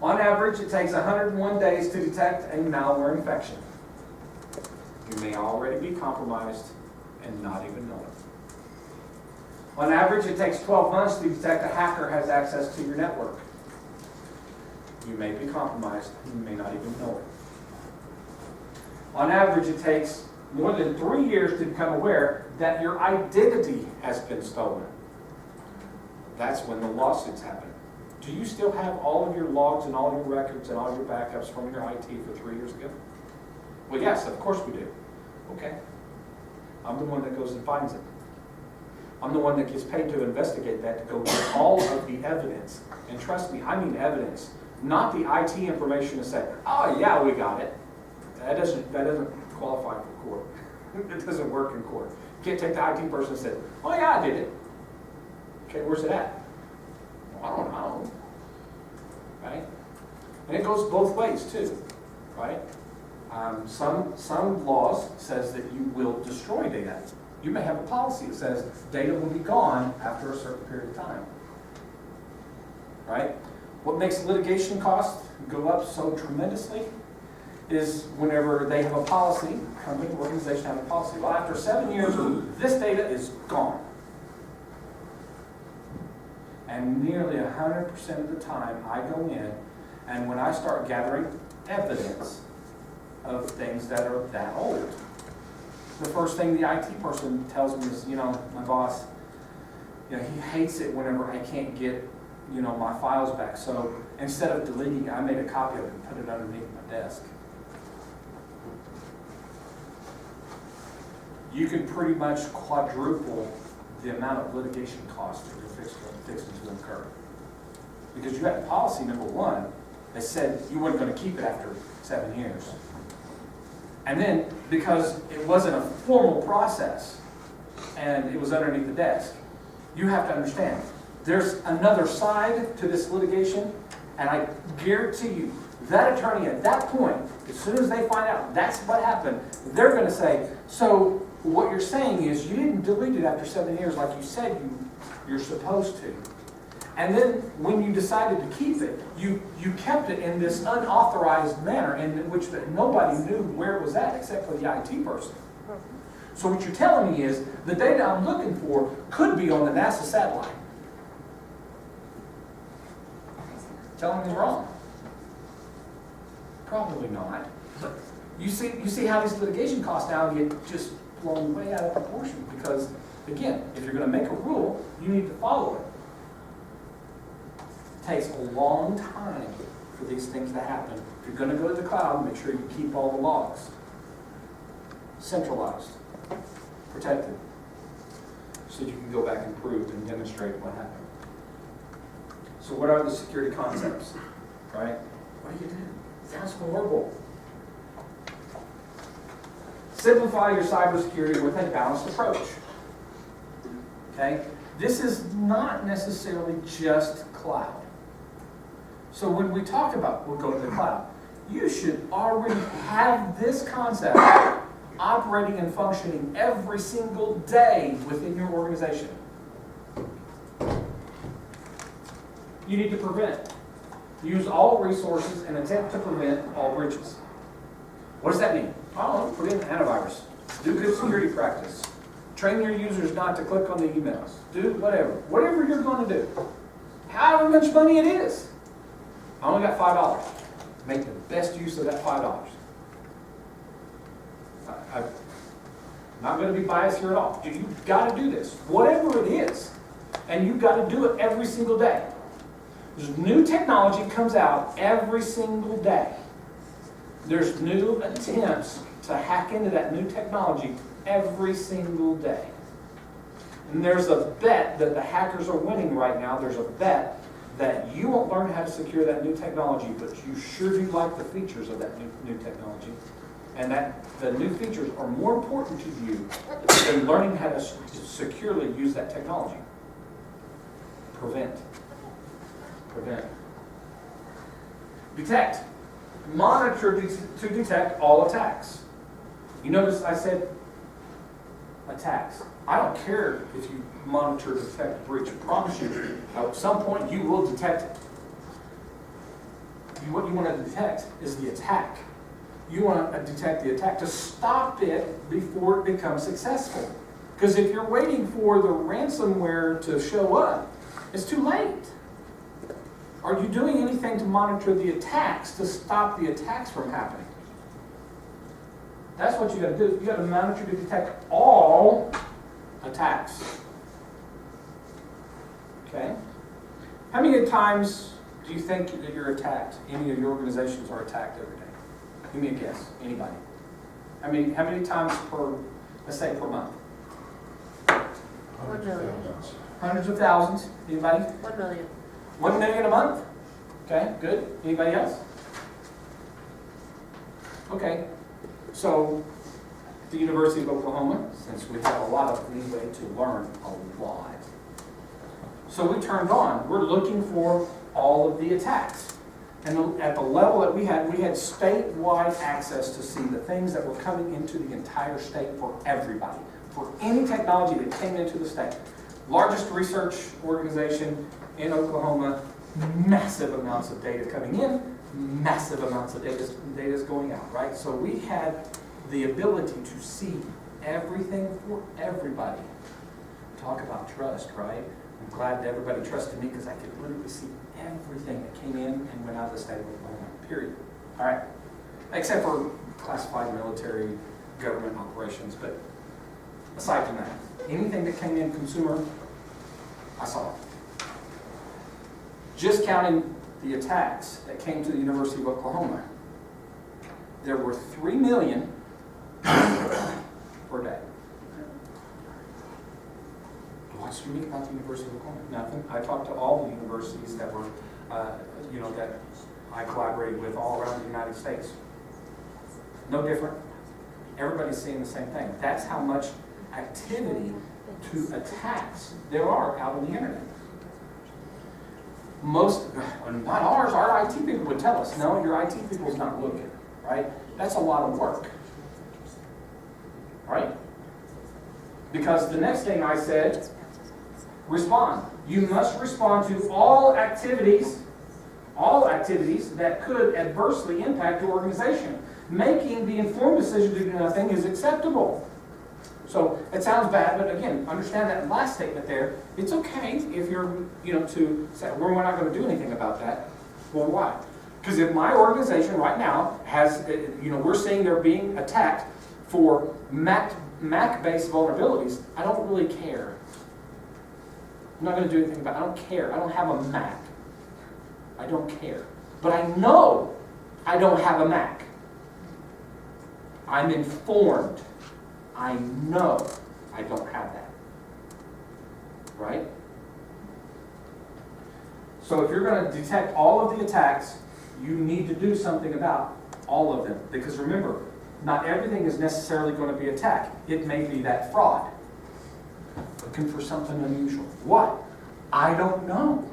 On average, it takes 101 days to detect a malware infection. You may already be compromised and not even know it. On average, it takes 12 months to detect a hacker has access to your network. You may be compromised, you may not even know it. On average, it takes more than 3 years to become aware that your identity has been stolen. That's when the lawsuits happen. Do you still have all of your logs and all your records and all your backups from your IT for 3 years ago? Well, yes, of course we do. Okay. I'm the one that goes and finds it. I'm the one that gets paid to investigate that, to go get all of the evidence. And trust me, I mean evidence, not the IT information to say, oh yeah, we got it. That doesn't qualify for court. It doesn't work in court. You can't take the IT person and say, oh yeah, I did it. Okay, where's it at? Well, I don't know. Right? And it goes both ways too. Right? Some laws says that you will destroy data. You may have a policy that says data will be gone after a certain period of time. Right? What makes litigation costs go up so tremendously is whenever they have a policy, company, organization have a policy. Well, after 7 years, this data is gone. And nearly 100% of the time, I go in, and when I start gathering evidence of things that are that old, the first thing the IT person tells me is, my boss, he hates it whenever I can't get, my files back. So instead of deleting it, I made a copy of it and put it underneath my desk. You can pretty much quadruple the amount of litigation costs that you're fixing to incur. Because you had policy number one that said you weren't going to keep it after 7 years. And then, because it wasn't a formal process, and it was underneath the desk. You have to understand, there's another side to this litigation, and I guarantee you, that attorney at that point, as soon as they find out that's what happened, they're going to say, so what you're saying is you didn't delete it after 7 years like you said you're supposed to. And then when you decided to keep it, you kept it in this unauthorized manner in which nobody knew where it was at except for the IT person. So what you're telling me is the data I'm looking for could be on the NASA satellite. Telling me wrong. Probably not. You see how these litigation costs now get just blown way out of proportion because, again, if you're going to make a rule, you need to follow it. It takes a long time for these things to happen. If you're going to go to the cloud, make sure you keep all the logs centralized, protected, so you can go back and prove and demonstrate what happened. So what are the security concepts, right? What do you do? Sounds horrible. Simplify your cybersecurity with a balanced approach. Okay? This is not necessarily just cloud. So when we talk about we'll go to the cloud, you should already have this concept operating and functioning every single day within your organization. You need to prevent. Use all resources and attempt to prevent all breaches. What does that mean? Oh, put in antivirus. Do good security practice. Train your users not to click on the emails. Do whatever. Whatever you're going to do. However much money it is. I only got $5. Make the best use of that $5. I'm not going to be biased here at all. You've got to do this. Whatever it is. And you've got to do it every single day. There's new technology comes out every single day. There's new attempts to hack into that new technology every single day. And there's a bet that the hackers are winning right now. There's a bet that you won't learn how to secure that new technology, but you sure do like the features of that new technology. And that the new features are more important to you than learning how to securely use that technology. Prevent. Detect. Monitor to detect all attacks. You notice I said attacks. I don't care if you monitor to detect a breach. I promise you, at some point you will detect it. What you want to detect is the attack. You want to detect the attack to stop it before it becomes successful. Because if you're waiting for the ransomware to show up, it's too late. Are you doing anything to monitor the attacks, to stop the attacks from happening? That's what you got to do. You got to monitor to detect all attacks. Okay? How many times do you think that you're attacked? Any of your organizations are attacked every day? Give me a guess. Anybody? How many times per, let's say per month? 1 million. Hundreds of thousands. Anybody? 1 million. 1 million a month? Okay, good. Anybody else? Okay. So, at the University of Oklahoma, since we have a lot of leeway to learn a lot, so we turned on. We're looking for all of the attacks. And at the level that we had statewide access to see the things that were coming into the entire state for everybody, for any technology that came into the state. Largest research organization in Oklahoma, massive amounts of data coming in, massive amounts of data is going out, right? So we had the ability to see everything for everybody. Talk about trust, right? I'm glad that everybody trusted me because I could literally see everything that came in and went out of the state of Oklahoma, period. All right? Except for classified military government operations, but aside from that, anything that came in consumer, I saw it. Just counting the attacks that came to the University of Oklahoma, there were 3 million per day. What's unique about the University of Oklahoma? Nothing. I talked to all the universities that were, that I collaborated with all around the United States. No different. Everybody's seeing the same thing. That's how much activity to attacks there are out on the internet. Most, not ours, our IT people would tell us, no, your IT people's not looking, right? That's a lot of work, right? Because the next thing I said, respond. You must respond to all activities that could adversely impact your organization. Making the informed decision to do nothing is acceptable. So it sounds bad, but again, understand that last statement there. It's okay if you're, to say, well, we're not going to do anything about that. Well, why? Because if my organization right now has, we're seeing they're being attacked for Mac-based vulnerabilities, I don't really care. I'm not going to do anything about it. I don't care. I don't have a Mac. I don't care. But I know I don't have a Mac. I'm informed. I know I don't have that. Right? So if you're going to detect all of the attacks, you need to do something about all of them. Because remember, not everything is necessarily going to be attacked. It may be that fraud. Looking for something unusual. What? I don't know.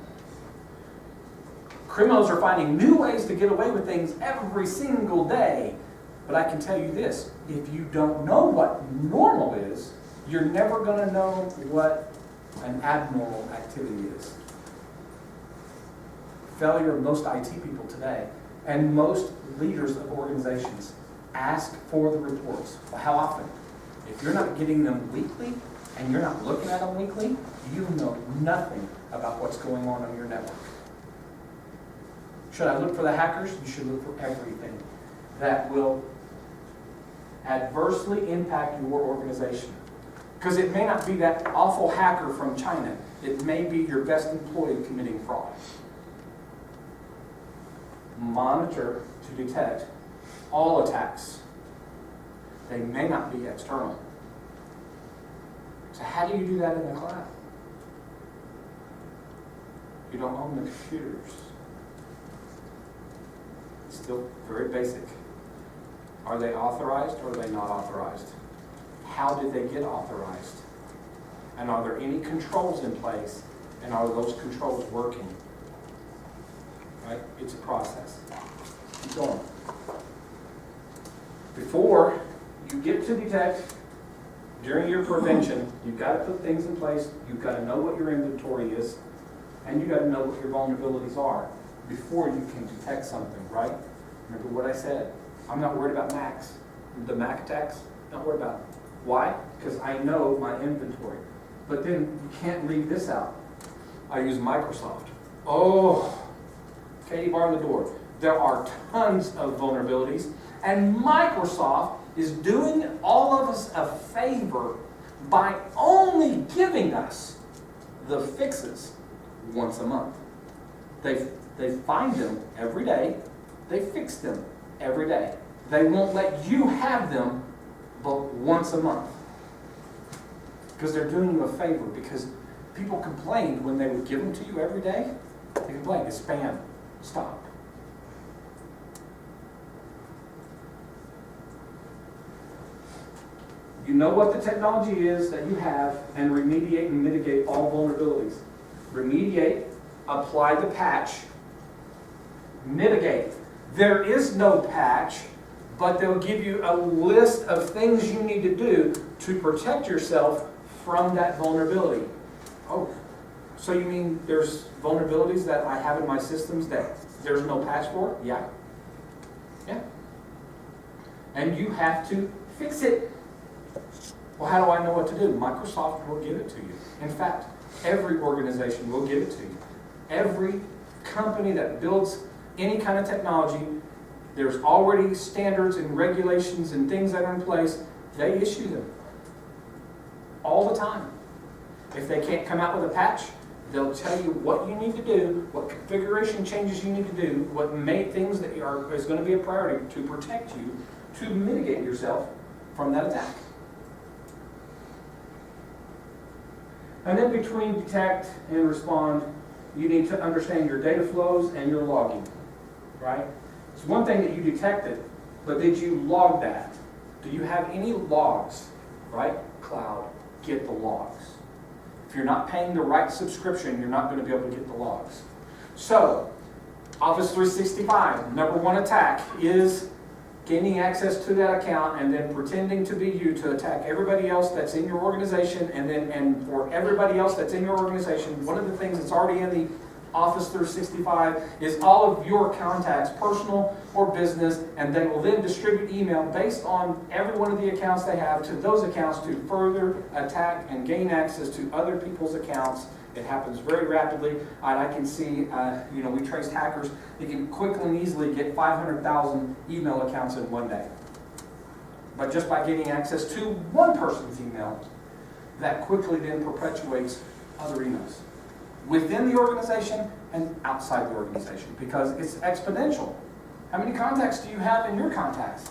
Criminals are finding new ways to get away with things every single day. But I can tell you this, if you don't know what normal is, you're never going to know what an abnormal activity is. Failure of most IT people today, and most leaders of organizations, ask for the reports. Well, how often? If you're not getting them weekly, and you're not looking at them weekly, you know nothing about what's going on your network. Should I look for the hackers? You should look for everything that will adversely impact your organization. Because it may not be that awful hacker from China. It may be your best employee committing fraud. Monitor to detect all attacks. They may not be external. So how do you do that in the cloud? You don't own the computers. It's still very basic. Are they authorized or are they not authorized? How did they get authorized? And are there any controls in place? And are those controls working? Right? It's a process. Keep going. Before you get to detect, during your prevention, you've got to put things in place. You've got to know what your inventory is. And you've got to know what your vulnerabilities are before you can detect something, right? Remember what I said. I'm not worried about Macs. The Mac attacks, not worried about them. Why? Because I know my inventory. But then you can't leave this out. I use Microsoft. Oh, Katie, bar the door. There are tons of vulnerabilities, and Microsoft is doing all of us a favor by only giving us the fixes once a month. They find them every day. They fix them every day. They won't let you have them but once a month. Because they're doing you a favor. Because people complained when they would give them to you every day. They complained, it's spam. Stop. You know what the technology is that you have, and remediate and mitigate all vulnerabilities. Remediate, apply the patch, mitigate. There is no patch, but they'll give you a list of things you need to do to protect yourself from that vulnerability. Oh, so you mean there's vulnerabilities that I have in my systems that there's no patch for? Yeah. Yeah. And you have to fix it. Well, how do I know what to do? Microsoft will give it to you. In fact, every organization will give it to you. Every company that builds any kind of technology, there's already standards and regulations and things that are in place. They issue them all the time. If they can't come out with a patch, they'll tell you what you need to do, what configuration changes you need to do, what things that is going to be a priority to protect you, to mitigate yourself from that attack. And then between detect and respond, you need to understand your data flows and your logging, right? It's one thing that you detected, but did you log that? Do you have any logs, right? Cloud. get the logs. If you're not paying the right subscription, you're not going to be able to get the logs. So, Office 365, number one attack is gaining access to that account and then pretending to be you to attack everybody else that's in your organization, and for everybody else that's in your organization, one of the things that's already in the Office 365 is all of your contacts, personal or business, and they will then distribute email based on every one of the accounts they have to those accounts to further attack and gain access to other people's accounts. It happens very rapidly. I can see, we traced hackers. They can quickly and easily get 500,000 email accounts in one day. But just by getting access to one person's email, that quickly then perpetuates other emails within the organization and outside the organization, because it's exponential. How many contacts do you have in your contacts?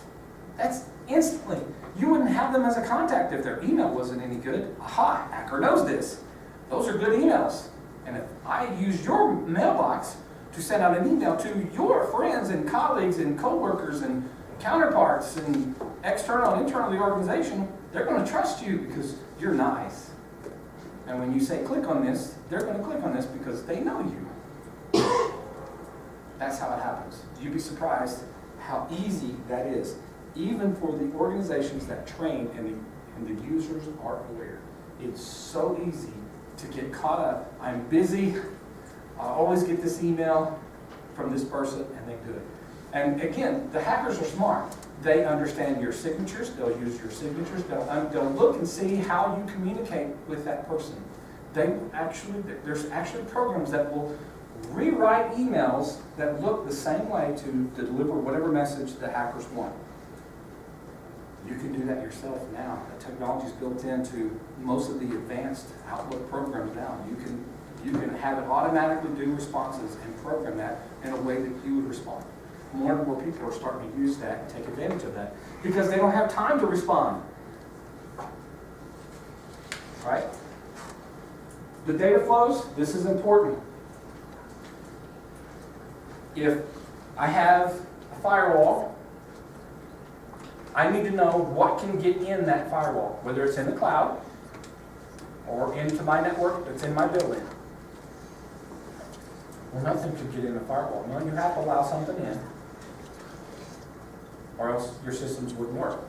That's instantly. You wouldn't have them as a contact if their email wasn't any good. Aha, hacker knows this. Those are good emails. And if I use your mailbox to send out an email to your friends and colleagues and coworkers and counterparts and external and internal to the organization, they're going to trust you because you're nice. And when you say click on this, they're going to click on this because they know you. That's how it happens. You'd be surprised how easy that is, even for the organizations that train and the users are aware. It's so easy to get caught up. I'm busy. I always get this email from this person, and they do it. And again, the hackers are smart. They understand your signatures. They'll use your signatures. They'll look and see how you communicate with that person. There's actually programs that will rewrite emails that look the same way to deliver whatever message the hackers want. You can do that yourself now. The technology is built into most of the advanced Outlook programs now. You can have it automatically do responses and program that in a way that you would respond. More and more people are starting to use that and take advantage of that because they don't have time to respond. Right? The data flows, this is important. If I have a firewall, I need to know what can get in that firewall, whether it's in the cloud or into my network that's in my building. Well, nothing could get in the firewall. No, you have to allow something in, or else your systems wouldn't work.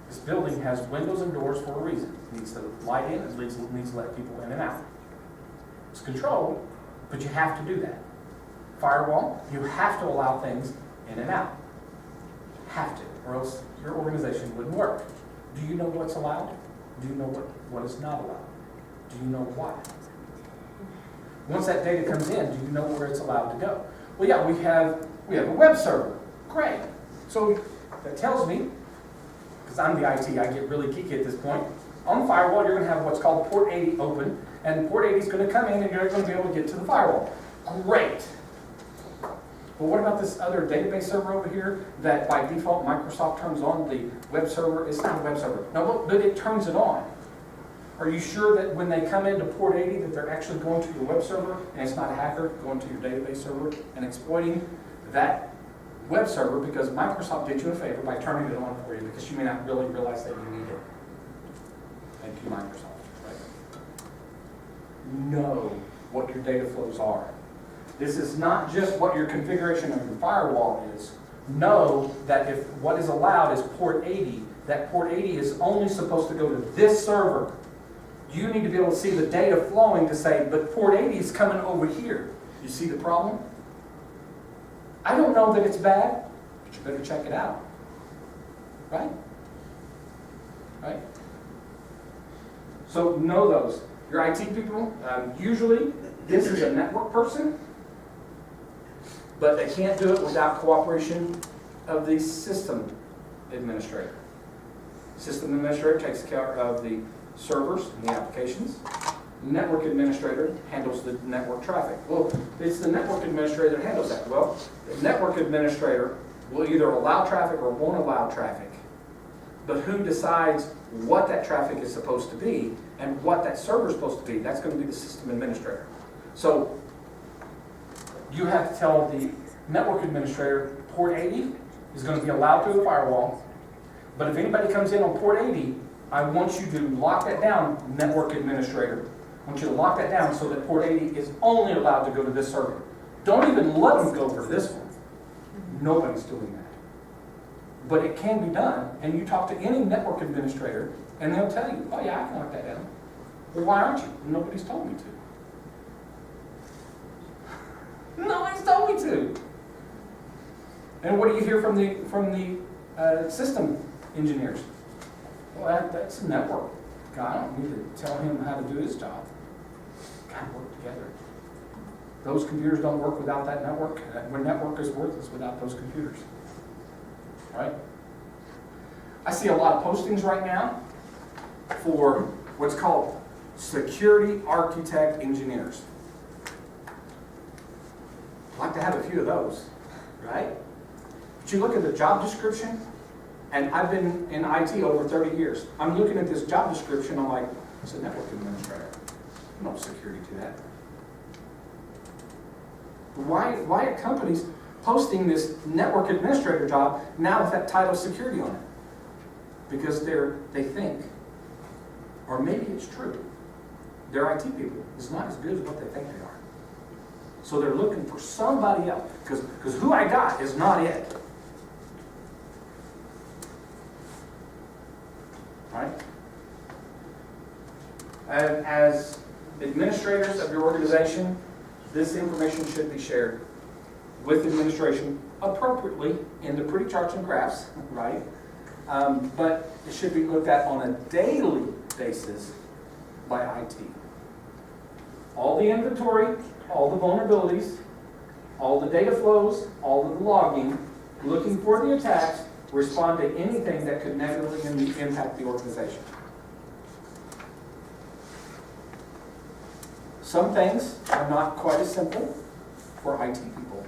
This building has windows and doors for a reason. It needs to light in, it needs to let people in and out. It's controlled, but you have to do that. Firewall, you have to allow things in and out. Have to, or else your organization wouldn't work. Do you know what's allowed? Do you know what is not allowed? Do you know why? Once that data comes in, do you know where it's allowed to go? Well, yeah, we have a web server. Great. So that tells me, because I'm the IT, I get really geeky at this point. On the firewall, you're going to have what's called port 80 open, and port 80 is going to come in, and you're going to be able to get to the firewall. Great. But what about this other database server over here that by default Microsoft turns on the web server? It's not a web server. No, but it turns it on. Are you sure that when they come into port 80 that they're actually going to your web server and it's not a hacker going to your database server and exploiting that web server because Microsoft did you a favor by turning it on for you because you may not really realize that you need it. Thank you, Microsoft. Right? Know what your data flows are. This is not just what your configuration of your firewall is. Know that if what is allowed is port 80, that port 80 is only supposed to go to this server. You need to be able to see the data flowing to say, but port 80 is coming over here. You see the problem? I don't know that it's bad, but you better check it out. Right? Right? So know those. Your IT people, usually this is a network person, but they can't do it without cooperation of the system administrator. System administrator takes care of the servers and the applications. Network administrator handles the network traffic. Well, it's the network administrator that handles that. Well, the network administrator will either allow traffic or won't allow traffic. But who decides what that traffic is supposed to be and what that server is supposed to be? That's going to be the system administrator. So you have to tell the network administrator port 80 is going to be allowed through the firewall, but if anybody comes in on port 80, I want you to lock that down, network administrator. I want you to lock that down so that port 80 is only allowed to go to this server. Don't even let them go over to this one. Nobody's doing that. But it can be done, and you talk to any network administrator, and they'll tell you, oh yeah, I can lock that down. Well, why aren't you? Nobody's told me to. Nobody's told me to. And what do you hear from the system engineers? Well, that's a network guy. I don't need to tell him how to do his job. Got to work together. Those computers don't work without that network. That network is worthless without those computers. Right? I see a lot of postings right now for what's called security architect engineers. I'd like to have a few of those, right? But you look at the job description, and I've been in IT over 30 years. I'm looking at this job description, I'm like, it's a network administrator. No security to that. Why are companies posting this network administrator job now with that title of security on it? Because they think, or maybe it's true, their IT people is not as good as what they think they are. So they're looking for somebody else, because who I got is not it. Right? And as administrators of your organization, this information should be shared with administration appropriately in the pretty charts and graphs, right? But it should be looked at on a daily basis by IT. All the inventory, all the vulnerabilities, all the data flows, all of the logging, looking for the attacks, respond to anything that could negatively impact the organization. Some things are not quite as simple for IT people.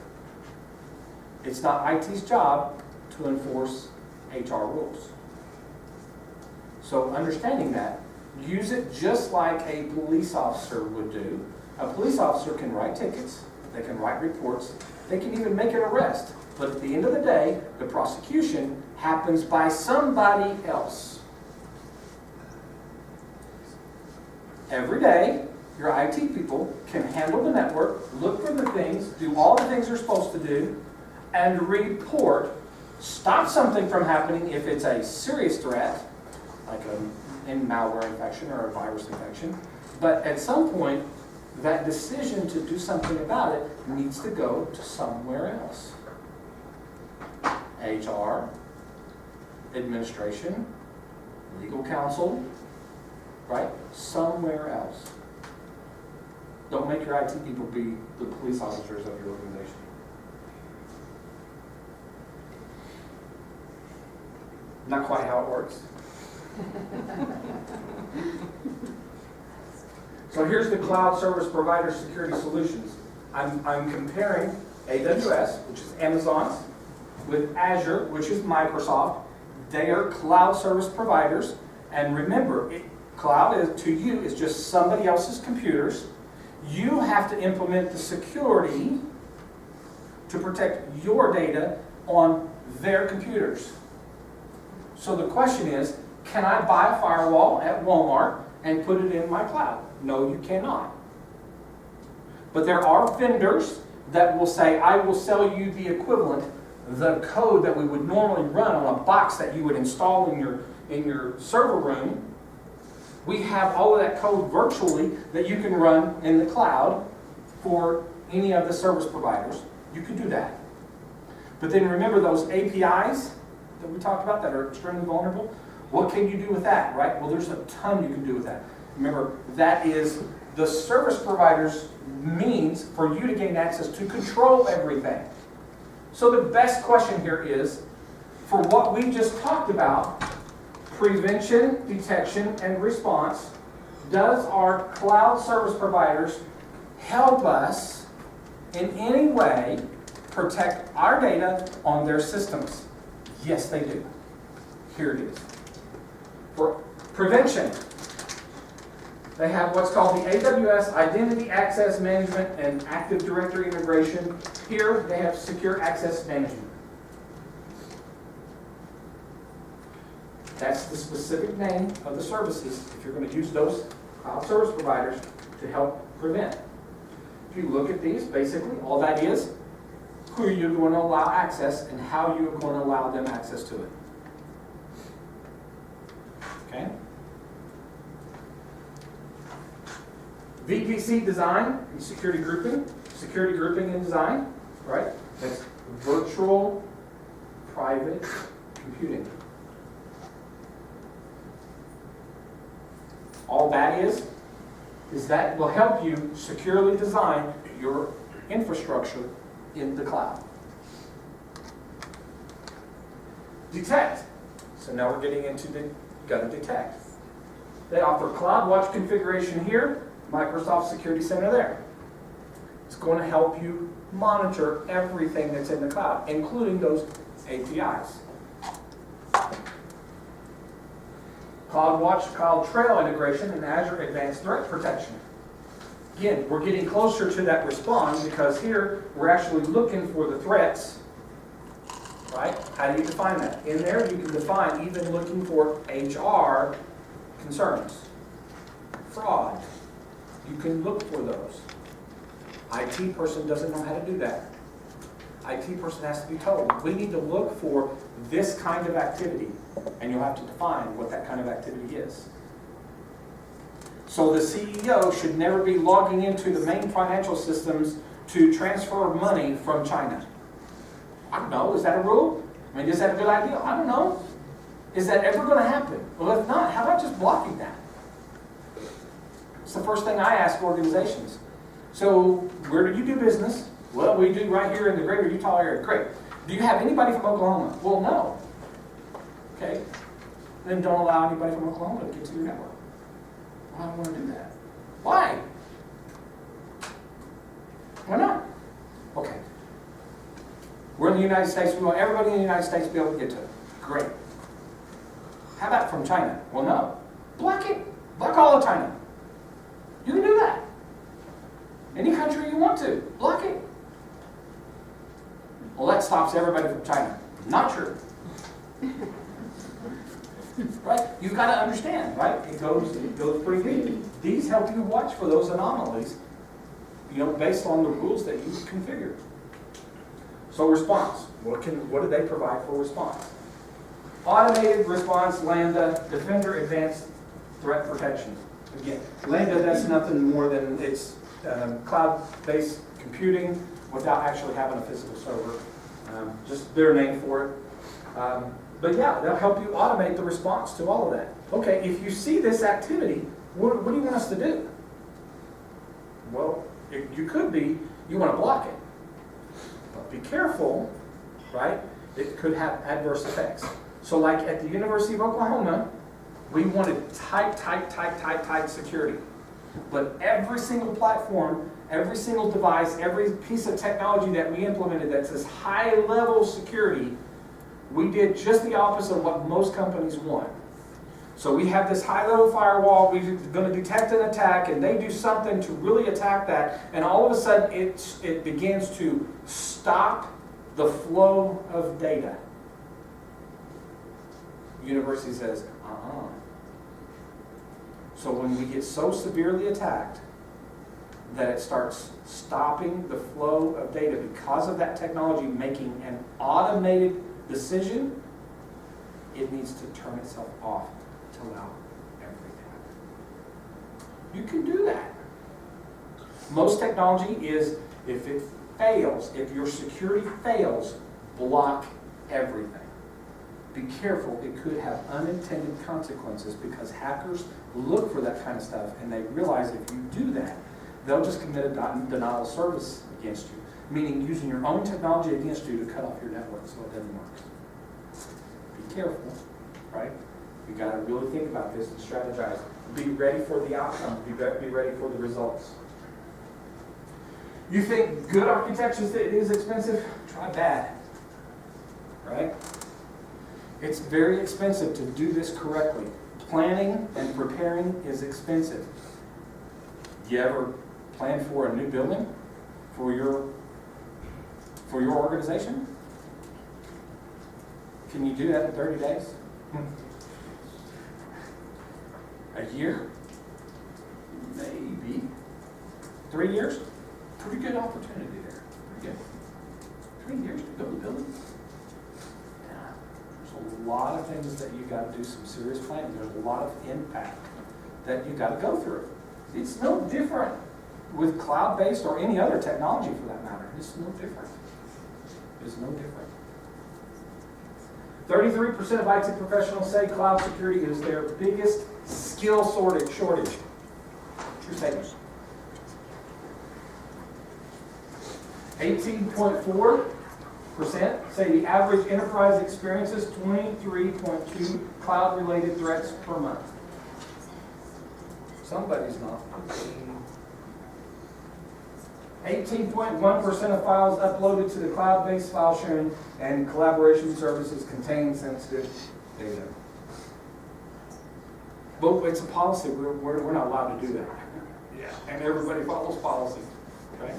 It's not IT's job to enforce HR rules. So understanding that, use it just like a police officer would do. A police officer can write tickets, they can write reports, they can even make an arrest. But at the end of the day, the prosecution happens by somebody else. Every day, your IT people can handle the network, look for the things, do all the things they're supposed to do, and report, stop something from happening if it's a serious threat, like a malware infection or a virus infection. But at some point, that decision to do something about it needs to go to somewhere else. HR, administration, legal counsel, right? Somewhere else. Don't make your IT people be the police officers of your organization. Not quite how it works. So here's the cloud service provider security solutions. I'm comparing AWS, which is Amazon's, with Azure, which is Microsoft. They are cloud service providers. And remember, cloud is, to you, is just somebody else's computers. You have to implement the security to protect your data on their computers. So the question is, can I buy a firewall at Walmart and put it in my cloud? No, you cannot. But there are vendors that will say, I will sell you the equivalent, the code that we would normally run on a box that you would install in your server room. We have all of that code virtually that you can run in the cloud for any of the service providers. You can do that. But then remember those APIs that we talked about that are extremely vulnerable? What can you do with that, right? Well, there's a ton you can do with that. Remember, that is the service provider's means for you to gain access to control everything. So the best question here is, for what we just talked about, prevention, detection, and response, does our cloud service providers help us in any way protect our data on their systems? Yes, they do. Here it is. For prevention, they have what's called the AWS Identity Access Management and Active Directory integration. Here they have Secure Access Management. That's the specific name of the services, if you're going to use those cloud service providers to help prevent. If you look at these, basically, all that is, who are you going to allow access and how you're going to allow them access to it. Okay? VPC design and security grouping and design, right? That's virtual private computing. All that is that will help you securely design your infrastructure in the cloud. Detect. So now we're getting into you got to detect. They offer CloudWatch configuration here, Microsoft Security Center there. It's going to help you monitor everything that's in the cloud, including those APIs. CloudWatch, CloudTrail integration, and Azure Advanced Threat Protection. Again, we're getting closer to that response because here we're actually looking for the threats, right? How do you define that? In there you can define even looking for HR concerns, fraud. You can look for those. IT person doesn't know how to do that. IT person has to be told, we need to look for this kind of activity, and you'll have to define what that kind of activity is. So the CEO should never be logging into the main financial systems to transfer money from China. I don't know, is that a rule? I mean, is that a good idea? I don't know. Is that ever going to happen? Well, if not, how about just blocking that? It's the first thing I ask organizations. So, where do you do business? Well, we do right here in the greater Utah area. Great. Do you have anybody from Oklahoma? Well, no. Okay. Then don't allow anybody from Oklahoma to get to your network. Well, I don't want to do that. Why? Why not? Okay. We're in the United States. We want everybody in the United States to be able to get to it. Great. How about from China? Well, no. Block it. Block all of China. You can do that. Any country you want to. Block it. Well, that stops everybody from China. Not true. Right? You've got to understand, right? It goes pretty deep. These help you watch for those anomalies, based on the rules that you configure. So response. What do they provide for response? Automated response, Lambda, Defender Advanced Threat Protection. Again, Lambda, that's nothing more than it's cloud-based computing without actually having a physical server. Just their name for it. But yeah, they'll help you automate the response to all of that. Okay, if you see this activity, what do you want us to do? Well, you want to block it. But be careful, right? It could have adverse effects. So like at the University of Oklahoma, we wanted tight security. But every single platform, every single device, every piece of technology that we implemented that says high-level security, we did just the opposite of what most companies want. So we have this high-level firewall, we're going to detect an attack, and they do something to really attack that, and all of a sudden it begins to stop the flow of data. The university says, So when we get so severely attacked that it starts stopping the flow of data because of that technology making an automated decision, it needs to turn itself off to allow everything. You can do that. Most technology is, if it fails, if your security fails, block everything. Be careful, it could have unintended consequences because hackers look for that kind of stuff and they realize if you do that, they'll just commit a denial of service against you, meaning using your own technology against you to cut off your network so it doesn't work. Be careful, right? You got to really think about this and strategize. Be ready for the outcome. Be ready for the results. You think good architecture is expensive? Try bad, right? It's very expensive to do this correctly. Planning and preparing is expensive. You ever plan for a new building for your organization? Can you do that in 30 days? A year? Maybe. 3 years? Pretty good opportunity there. Pretty good. 3 years to build a building? Yeah. There's a lot of things that you got to do some serious planning. There's a lot of impact that you got to go through. It's no different with cloud-based or any other technology for that matter. It's no different. It's no different. 33% of IT professionals say cloud security is their biggest skill shortage. True statement. 18.4% say the average enterprise experiences 23.2 cloud-related threats per month. Somebody's not. 18.1% of files uploaded to the cloud-based file sharing and collaboration services contain sensitive data. But it's a policy. We're not allowed to do that. Yeah. And everybody follows policy. Okay?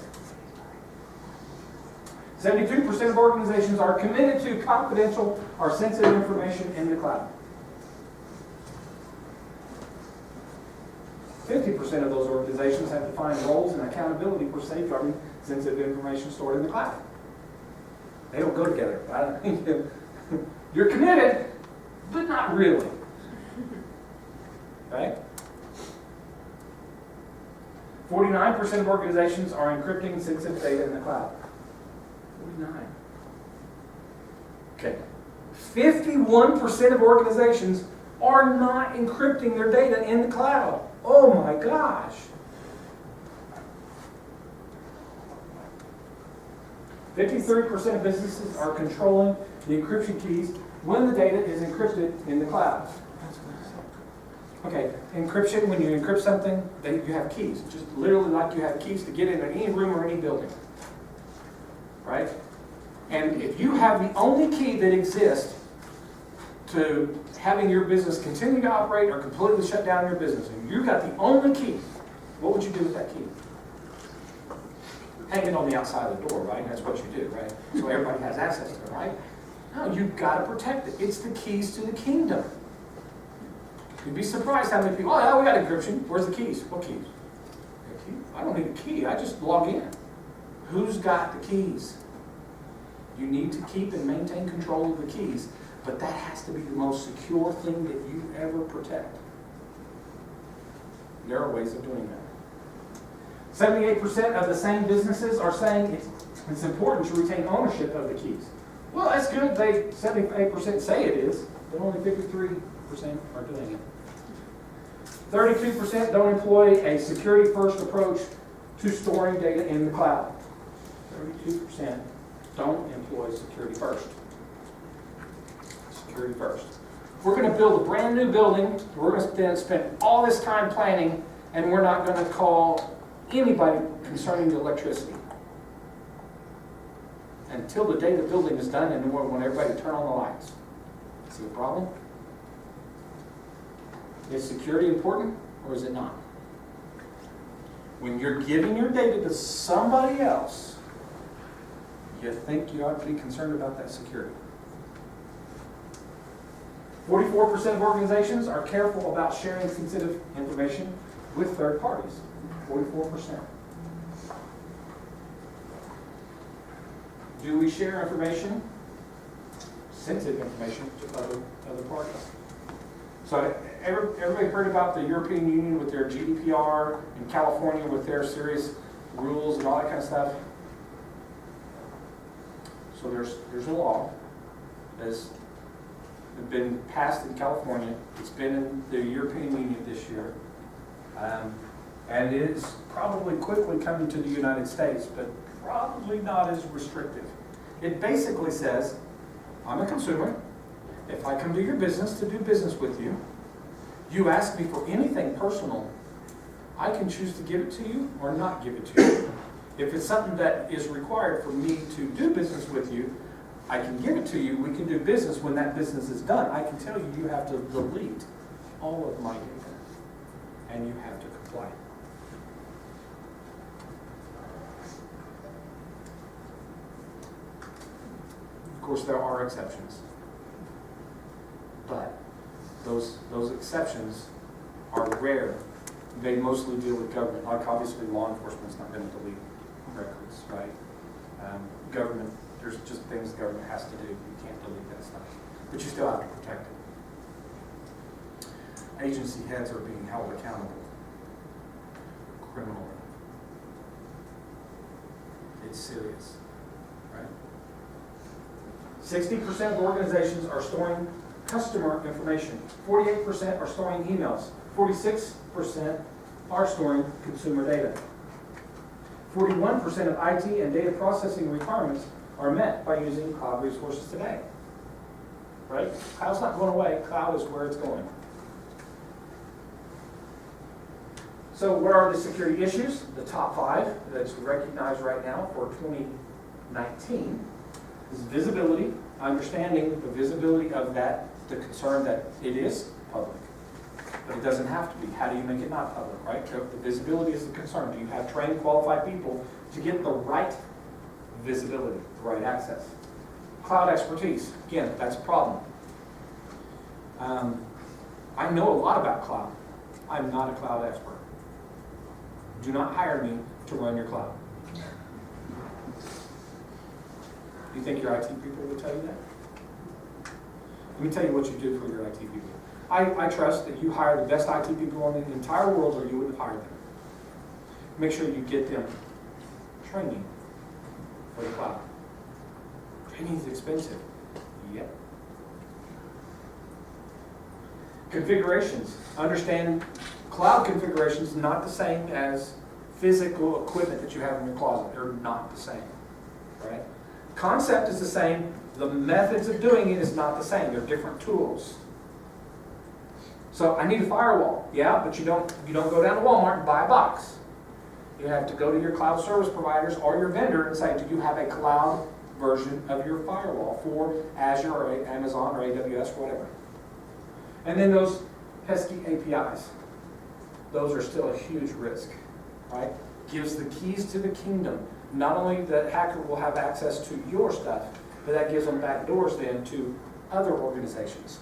72% of organizations are committed to confidential or sensitive information in the cloud. 50% of those organizations have defined roles and accountability for safeguarding sensitive information stored in the cloud. They don't go together. You're committed, but not really. Okay? 49% of organizations are encrypting sensitive data in the cloud. 49. Okay. 51% of organizations are not encrypting their data in the cloud. Oh my gosh. 53% of businesses are controlling the encryption keys when the data is encrypted in the cloud. Okay, encryption, when you encrypt something, you have keys. Just literally like you have keys to get into any room or any building. Right? And if you have the only key that exists to having your business continue to operate or completely shut down your business, and you got the only key, what would you do with that key? Hang it on the outside of the door, right? That's what you do, right? So everybody has access to it, right? No, you've got to protect it. It's the keys to the kingdom. You'd be surprised how many people, oh yeah, we got encryption. Where's the keys? What keys? A key? I don't need a key. I just log in. Who's got the keys? You need to keep and maintain control of the keys, but that has to be the most secure thing that you ever protect. There are ways of doing that. 78% of the same businesses are saying it's important to retain ownership of the keys. Well, that's good. 78% say it is, but only 53% are doing it. 32% don't employ a security-first approach to storing data in the cloud. 32% don't employ security first. Security first. We're going to build a brand new building. We're going to spend all this time planning, and we're not going to call anybody concerning the electricity until the day the building is done, and when everybody turn on the lights. See the problem? Is security important, or is it not? When you're giving your data to somebody else, you think you ought to be concerned about that security. 44% of organizations are careful about sharing sensitive information with third parties. 44%. Do we share information, sensitive information, to other parties? So everybody heard about the European Union with their GDPR, and California with their serious rules and all that kind of stuff? So there's a law that's been passed in California. It's been in the European Union this year. And it's probably quickly coming to the United States, but probably not as restrictive. It basically says, I'm a consumer. If I come to your business to do business with you, you ask me for anything personal, I can choose to give it to you or not give it to you. If it's something that is required for me to do business with you, I can give it to you. We can do business. When that business is done, I can tell you you have to delete all of my data, and you have to comply. Of course, there are exceptions, but those exceptions are rare. They mostly deal with government, like obviously law enforcement's not going to delete records, right? Government, there's just things the government has to do. You can't delete that stuff, but you still have to protect it. Agency heads are being held accountable criminally. It's serious, right? 60% of organizations are storing customer information. 48% are storing emails. 46% are storing consumer data. 41% of IT and data processing requirements are met by using cloud resources today. Right? Cloud's not going away. Cloud is where it's going. So what are the security issues? The top 5 that's recognized right now for 2019 is visibility, understanding the visibility of that, the concern that it is public. But it doesn't have to be. How do you make it not public, right? The visibility is the concern. Do you have trained, qualified people to get the right visibility, the right access? Cloud expertise. Again, that's a problem. I know a lot about cloud. I'm not a cloud expert. Do not hire me to run your cloud. You think your IT people would tell you that? Let me tell you what you do for your IT people. I trust that you hire the best IT people in the entire world, or you wouldn't have hired them. Make sure you get them training for the cloud. Training is expensive. Yep. Configurations. Understand cloud configurations is not the same as physical equipment that you have in your closet. They're not the same. Right? Concept is the same. The methods of doing it is not the same. They're different tools. So I need a firewall. Yeah, but you don't go down to Walmart and buy a box. You have to go to your cloud service providers or your vendor and say, do you have a cloud version of your firewall for Azure or Amazon or AWS or whatever? And then those pesky APIs. Those are still a huge risk, right? Gives the keys to the kingdom. Not only the hacker will have access to your stuff, but that gives them back doors then to other organizations.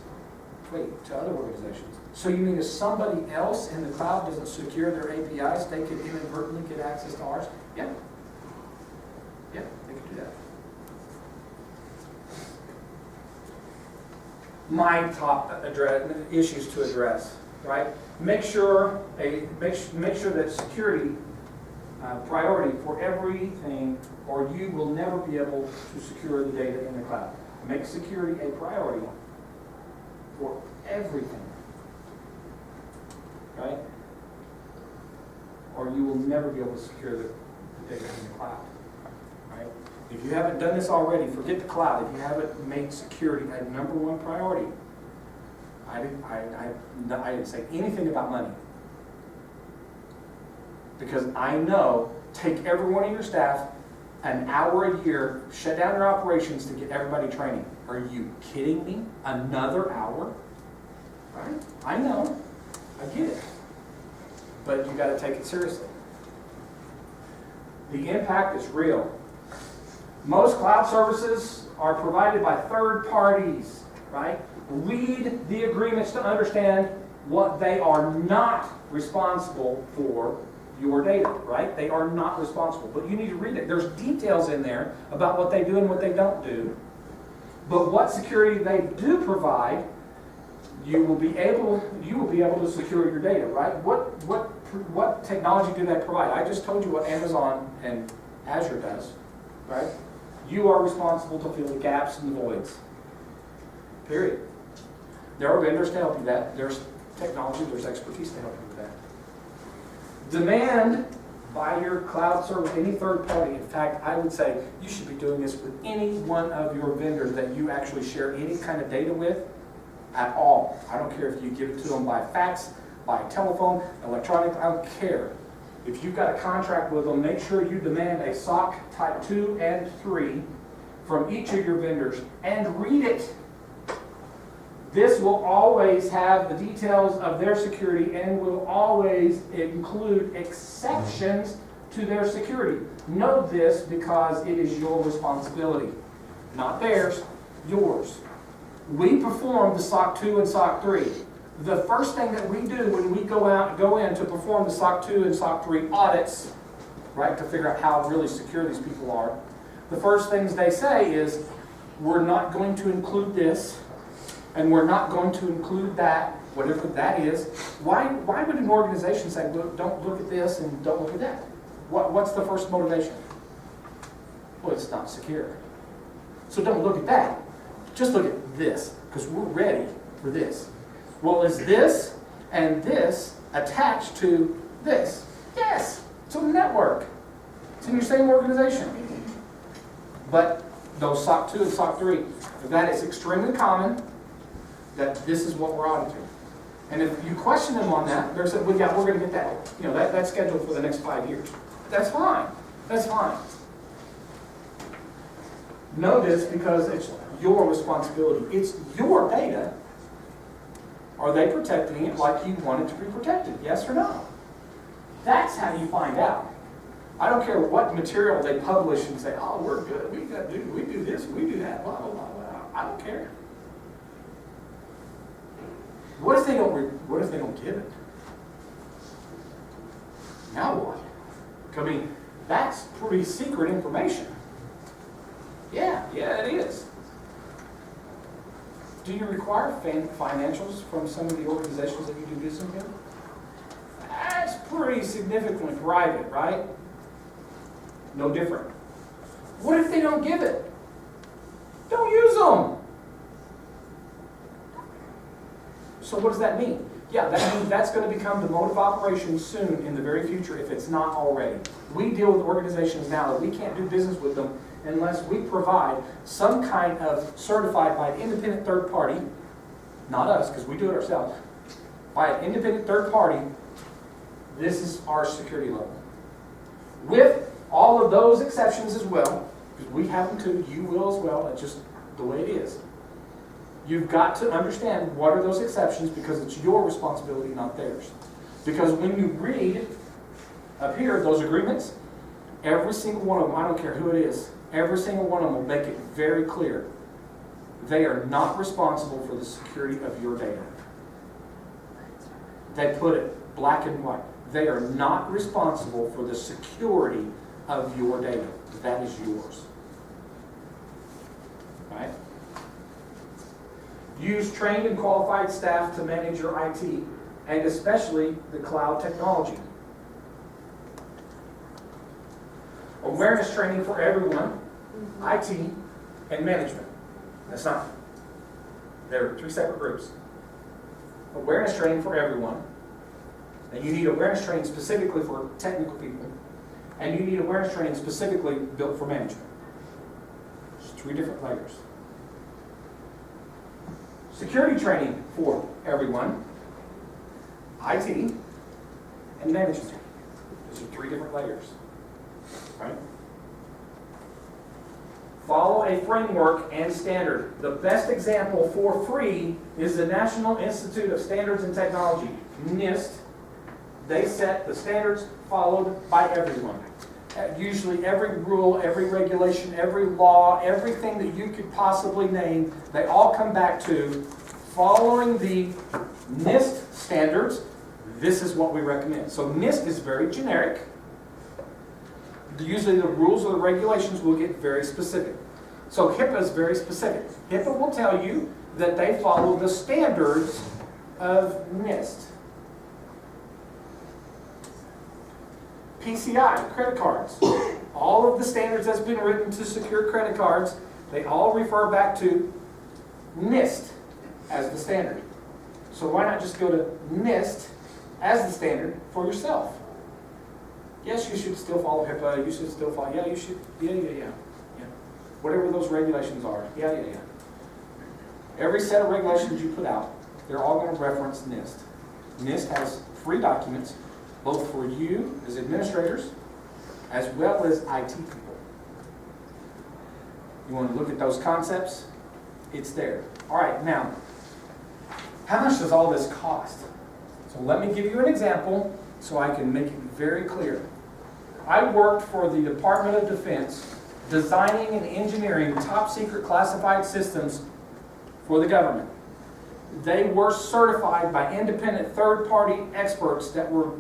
Wait, to other organizations. So you mean if somebody else in the cloud doesn't secure their APIs, they could inadvertently get access to ours? Yeah. Yeah, they could do that. My top issues to address, right? Make sure that security priority for everything, or you will never be able to secure the data in the cloud. Make security a priority for everything, right? Or you will never be able to secure the data in the cloud, right? If you haven't done this already, forget the cloud. If you haven't made security a #1 priority, I didn't say anything about money. Because I know, take every one of your staff an hour a year, shut down your operations to get everybody training. Are you kidding me? Another hour? Right? I know. I get it. But you got to take it seriously. The impact is real. Most cloud services are provided by third parties, right? Read the agreements to understand what they are not responsible for your data, right? They are not responsible, but you need to read it. There's details in there about what they do and what they don't do. But what security they do provide, you will be able to secure your data, right? What technology do they provide? I just told you what Amazon and Azure does, right? You are responsible to fill the gaps and the voids. Period. There are vendors to help you with that. There's technology, there's expertise to help you with that. Demand by your cloud service, any third party. In fact, I would say you should be doing this with any one of your vendors that you actually share any kind of data with at all. I don't care if you give it to them by fax, by telephone, electronic, I don't care. If you've got a contract with them, make sure you demand a SOC type 2 and 3 from each of your vendors and read it. This will always have the details of their security and will always include exceptions to their security. Know this because it is your responsibility. Not theirs, yours. We perform the SOC 2 and SOC 3. The first thing that we do when we go in to perform the SOC 2 and SOC 3 audits, right, to figure out how really secure these people are, the first things they say is, we're not going to include this, and we're not going to include that, whatever that is. Why would an organization say, look, don't look at this and don't look at that? What's the first motivation? Well, it's not secure. So don't look at that. Just look at this, because we're ready for this. Well, is this and this attached to this? Yes, it's a network. It's in your same organization. But those SOC 2 and SOC 3, that is extremely common, that this is what we're auditing. And if you question them on that, they're saying, well, yeah, we're going to get that. You know, that's scheduled for the next 5 years. That's fine. That's fine. Know this because it's your responsibility. It's your data. Are they protecting it like you want it to be protected? Yes or no? That's how you find out. I don't care what material they publish and say, oh, we're good, we do this, we do that, blah, blah, blah, blah. I don't care. What if they don't give it? Now what? I mean, that's pretty secret information. Yeah, it is. Do you require financials from some of the organizations that you do business with? That's pretty significantly private, right? No different. What if they don't give it? Don't use them. So what does that mean? Yeah, that means that's going to become the mode of operation soon in the very future if it's not already. We deal with organizations now that we can't do business with them unless we provide some kind of certified by an independent third party, not us because we do it ourselves, by an independent third party, this is our security level. With all of those exceptions as well, because we have them too, you will as well, that's just the way it is. You've got to understand what are those exceptions because it's your responsibility, not theirs. Because when you read up here those agreements, every single one of them, I don't care who it is, every single one of them will make it very clear. They are not responsible for the security of your data. They put it black and white. They are not responsible for the security of your data. That is yours. Right? Use trained and qualified staff to manage your IT, and especially the cloud technology. Awareness training for everyone, IT, and management. That's not. They're three separate groups. Awareness training for everyone. And you need awareness training specifically for technical people. And you need awareness training specifically built for management. There's three different layers. Security training for everyone, IT, and management. Those are three different layers. Right? Follow a framework and standard. The best example for free is the National Institute of Standards and Technology, NIST. They set the standards followed by everyone. Usually every rule, every regulation, every law, everything that you could possibly name, they all come back to following the NIST standards. This is what we recommend. So NIST is very generic. Usually the rules or the regulations will get very specific. So HIPAA is very specific. HIPAA will tell you that they follow the standards of NIST. PCI, credit cards. All of the standards that's been written to secure credit cards, they all refer back to NIST as the standard. So why not just go to NIST as the standard for yourself? Yes, you should still follow HIPAA. You should still follow. Yeah, you should. Yeah. Whatever those regulations are. Yeah. Every set of regulations you put out, they're all going to reference NIST. NIST has free documents, both for you as administrators, as well as IT people. You want to look at those concepts? It's there. All right, now, how much does all this cost? So let me give you an example so I can make it very clear. I worked for the Department of Defense designing and engineering top secret classified systems for the government. They were certified by independent third-party experts that were,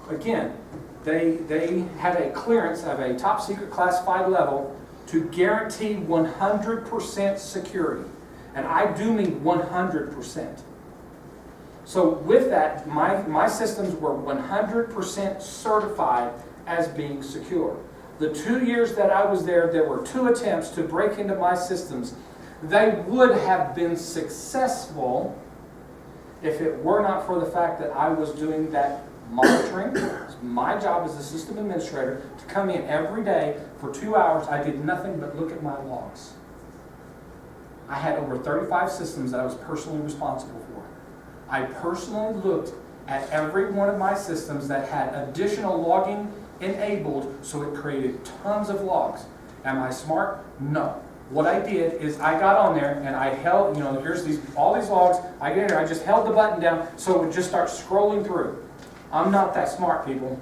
again, they had a clearance of a top secret classified level to guarantee 100% security. And I do mean 100%. So with that, my systems were 100% certified as being secure. The 2 years that I was there, there were 2 attempts to break into my systems. They would have been successful if it were not for the fact that I was doing that monitoring. It's my job as a system administrator to come in every day for 2 hours. I did nothing but look at my logs. I had over 35 systems that I was personally responsible for. I personally looked at every one of my systems that had additional logging enabled, so it created tons of logs. Am I smart? No. What I did is I got on there and I held, here's all these logs. I get in there, I just held the button down so it would just start scrolling through. I'm not that smart, people.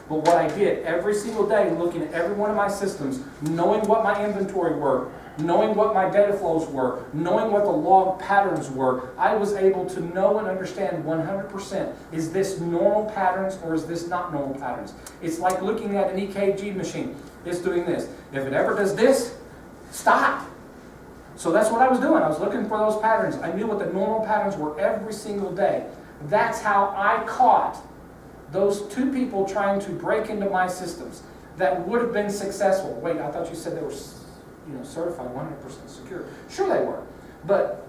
But what I did every single day, looking at every one of my systems, knowing what my inventory were, knowing what my data flows were, knowing what the log patterns were, I was able to know and understand 100%, is this normal patterns or is this not normal patterns? It's like looking at an EKG machine. It's doing this. If it ever does this, stop. So that's what I was doing. I was looking for those patterns. I knew what the normal patterns were every single day. That's how I caught those 2 people trying to break into my systems that would have been successful. Wait, I thought you said they were certified 100% secure. Sure they were. But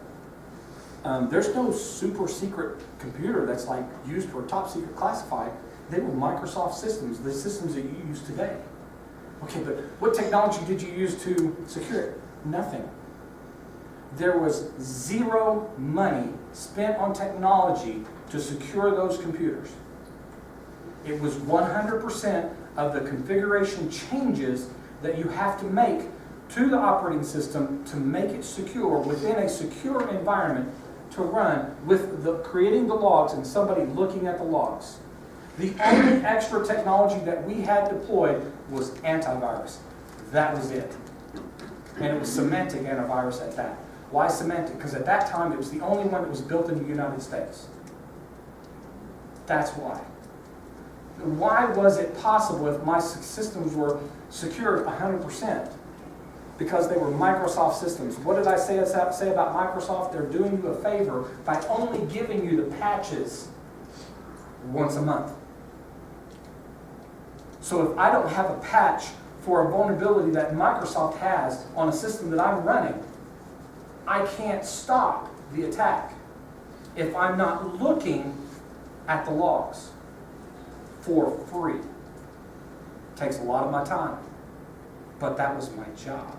there's no super secret computer that's like used for top secret classified. They were Microsoft systems, the systems that you use today. Okay, but what technology did you use to secure it? Nothing. There was 0 money spent on technology to secure those computers. It was 100% of the configuration changes that you have to make to the operating system to make it secure within a secure environment to run with creating the logs and somebody looking at the logs. The only extra technology that we had deployed was antivirus. That was it. And it was semantic antivirus at that. Why semantic? Because at that time it was the only one that was built in the United States. That's why. Why was it possible if my systems were secured 100%? Because they were Microsoft systems. What did I say about Microsoft? They're doing you a favor by only giving you the patches once a month. So if I don't have a patch for a vulnerability that Microsoft has on a system that I'm running, I can't stop the attack if I'm not looking at the logs for free. It takes a lot of my time, but that was my job.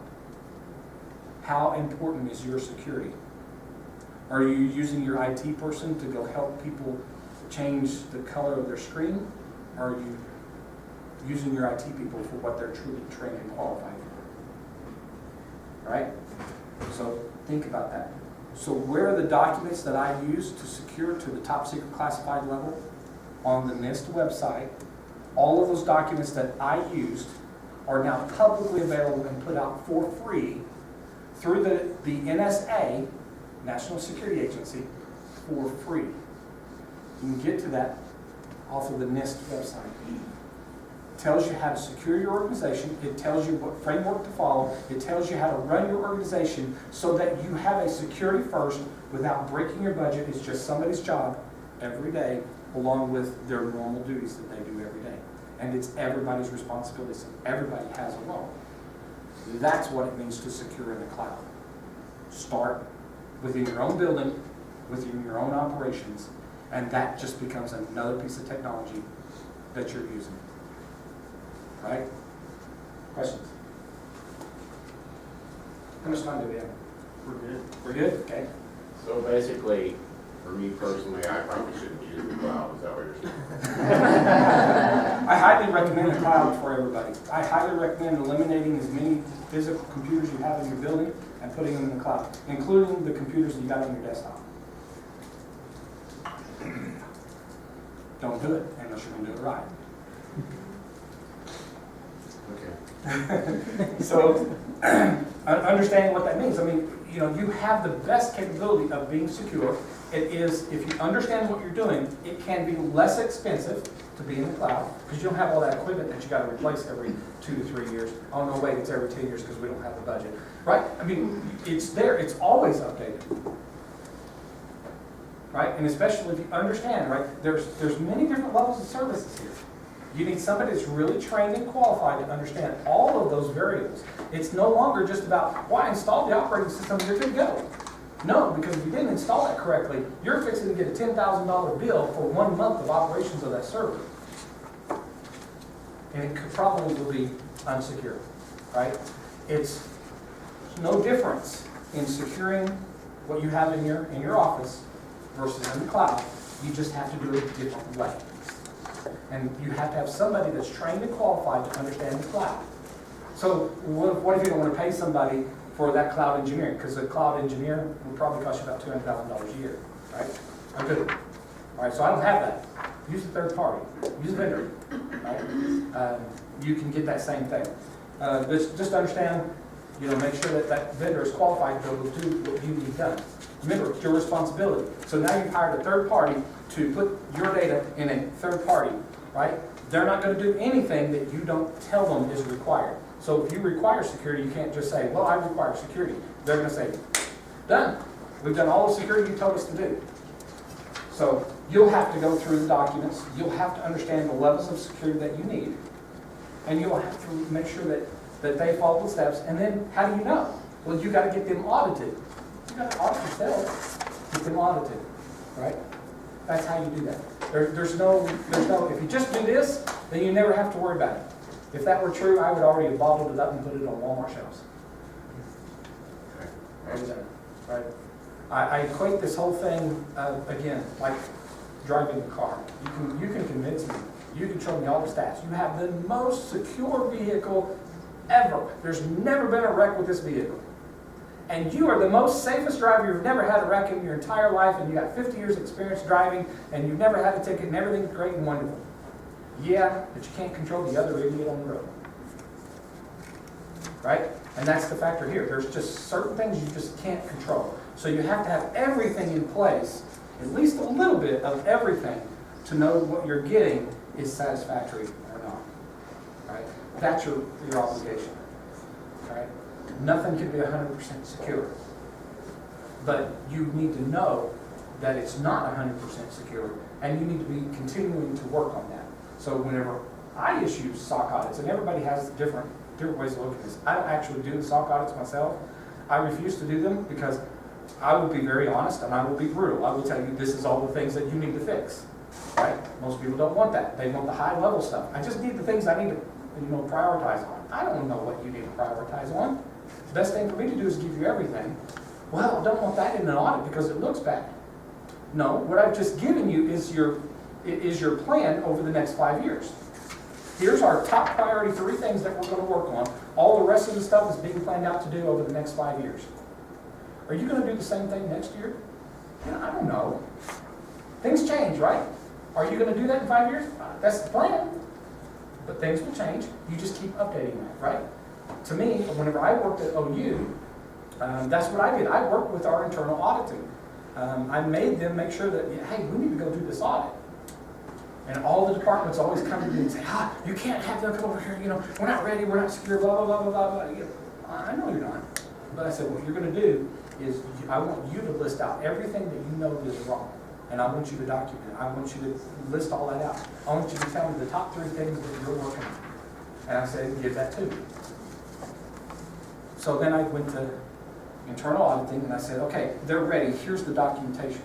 How important is your security? Are you using your IT person to go help people change the color of their screen? Or are you using your IT people for what they're truly trained and qualified for? Right? So think about that. So where are the documents that I use to secure to the top secret classified level? On the NIST website. All of those documents that I used are now publicly available and put out for free through the NSA, National Security Agency, for free. You can get to that off of the NIST website. It tells you how to secure your organization. It tells you what framework to follow. It tells you how to run your organization so that you have a security first without breaking your budget. It's just somebody's job every day along with their normal duties that they do every day. And it's everybody's responsibility. So everybody has a role. That's what it means to secure in the cloud. Start within your own building, within your own operations, and that just becomes another piece of technology that you're using. Right? Questions? How much time do we have? We're good. We're good? Okay. So basically, for me personally, I probably shouldn't use the cloud. Is that what you're saying? I highly recommend the cloud for everybody. I highly recommend eliminating as many physical computers you have in your building and putting them in the cloud, including the computers you got on your desktop. Don't do it unless you're going to do it right. Okay. So, understanding what that means. I mean, you have the best capability of being secure. It is, if you understand what you're doing, it can be less expensive to be in the cloud because you don't have all that equipment that you got to replace every 2 to 3 years. Oh no, wait, it's every 10 years because we don't have the budget, right? I mean, it's there. It's always updated, right? And especially if you understand, right? There's many different levels of services here. You need somebody that's really trained and qualified to understand all of those variables. It's no longer just about, well, I installed the operating system, you're good to go. No, because if you didn't install it correctly, you're fixing to get a $10,000 bill for 1 month of operations of that server. And it could probably will be unsecure, right? It's no difference in securing what you have in your office versus in the cloud. You just have to do it a different way. And you have to have somebody that's trained and qualified to understand the cloud. So what if you don't want to pay somebody for that cloud engineering? Because a cloud engineer would probably cost you about $200,000 a year, right? I'm good. All right, so I don't have that. Use a third party. Use a vendor, right? You can get that same thing. Just understand, make sure that that vendor is qualified to be able to do what you need done. Remember, it's your responsibility. So now you've hired a third party to put your data in a third party, right? They're not going to do anything that you don't tell them is required. So if you require security, you can't just say, well, I require security. They're going to say, done. We've done all the security you told us to do. So you'll have to go through the documents. You'll have to understand the levels of security that you need. And you'll have to make sure that they follow the steps. And then how do you know? Well, you got to get them audited. You got to audit yourself. Get them audited, right? That's how you do that. There's no, if you just do this, then you never have to worry about it. If that were true, I would already have bottled it up and put it on Walmart shelves. Right? I equate this whole thing, again, like driving a car. You can convince me. You can show me all the stats. You have the most secure vehicle ever. There's never been a wreck with this vehicle. And you are the most safest driver. You've never had a wreck in your entire life, and you got 50 years experience driving, and you've never had a ticket, and everything's great and wonderful. Yeah, but you can't control the other idiot on the road. Right? And that's the factor here. There's just certain things you just can't control. So you have to have everything in place, at least a little bit of everything, to know what you're getting is satisfactory or not. Right? That's your obligation. Right? Nothing can be 100% secure. But you need to know that it's not 100% secure, and you need to be continuing to work on that. So whenever I issue SOC audits, and everybody has different ways of looking at this. I don't actually do the SOC audits myself. I refuse to do them because I will be very honest and I will be brutal. I will tell you this is all the things that you need to fix. Right? Most people don't want that. They want the high level stuff. I just need the things I need to prioritize on. I don't know what you need to prioritize on. The best thing for me to do is give you everything. Well, I don't want that in an audit because it looks bad. No, what I've just given you is your plan over the next 5 years. Here's our top priority 3 things that we're going to work on. All the rest of the stuff is being planned out to do over the next 5 years. Are you going to do the same thing next year? I don't know. Things change, right? Are you going to do that in 5 years? That's the plan. But things will change. You just keep updating that, right? To me, whenever I worked at OU, that's what I did. I worked with our internal auditing. I made them make sure that, hey, we need to go do this audit. And all the departments always come to me and say, you can't have them come over here, we're not ready, we're not secure, blah, blah, blah, blah, blah. I know you're not. But I said, what you're going to do is I want you to list out everything that you know is wrong. And I want you to document it. I want you to list all that out. I want you to tell me the top 3 things that you're working on. And I said, give that to me. So then I went to internal auditing and I said, okay, they're ready. Here's the documentation.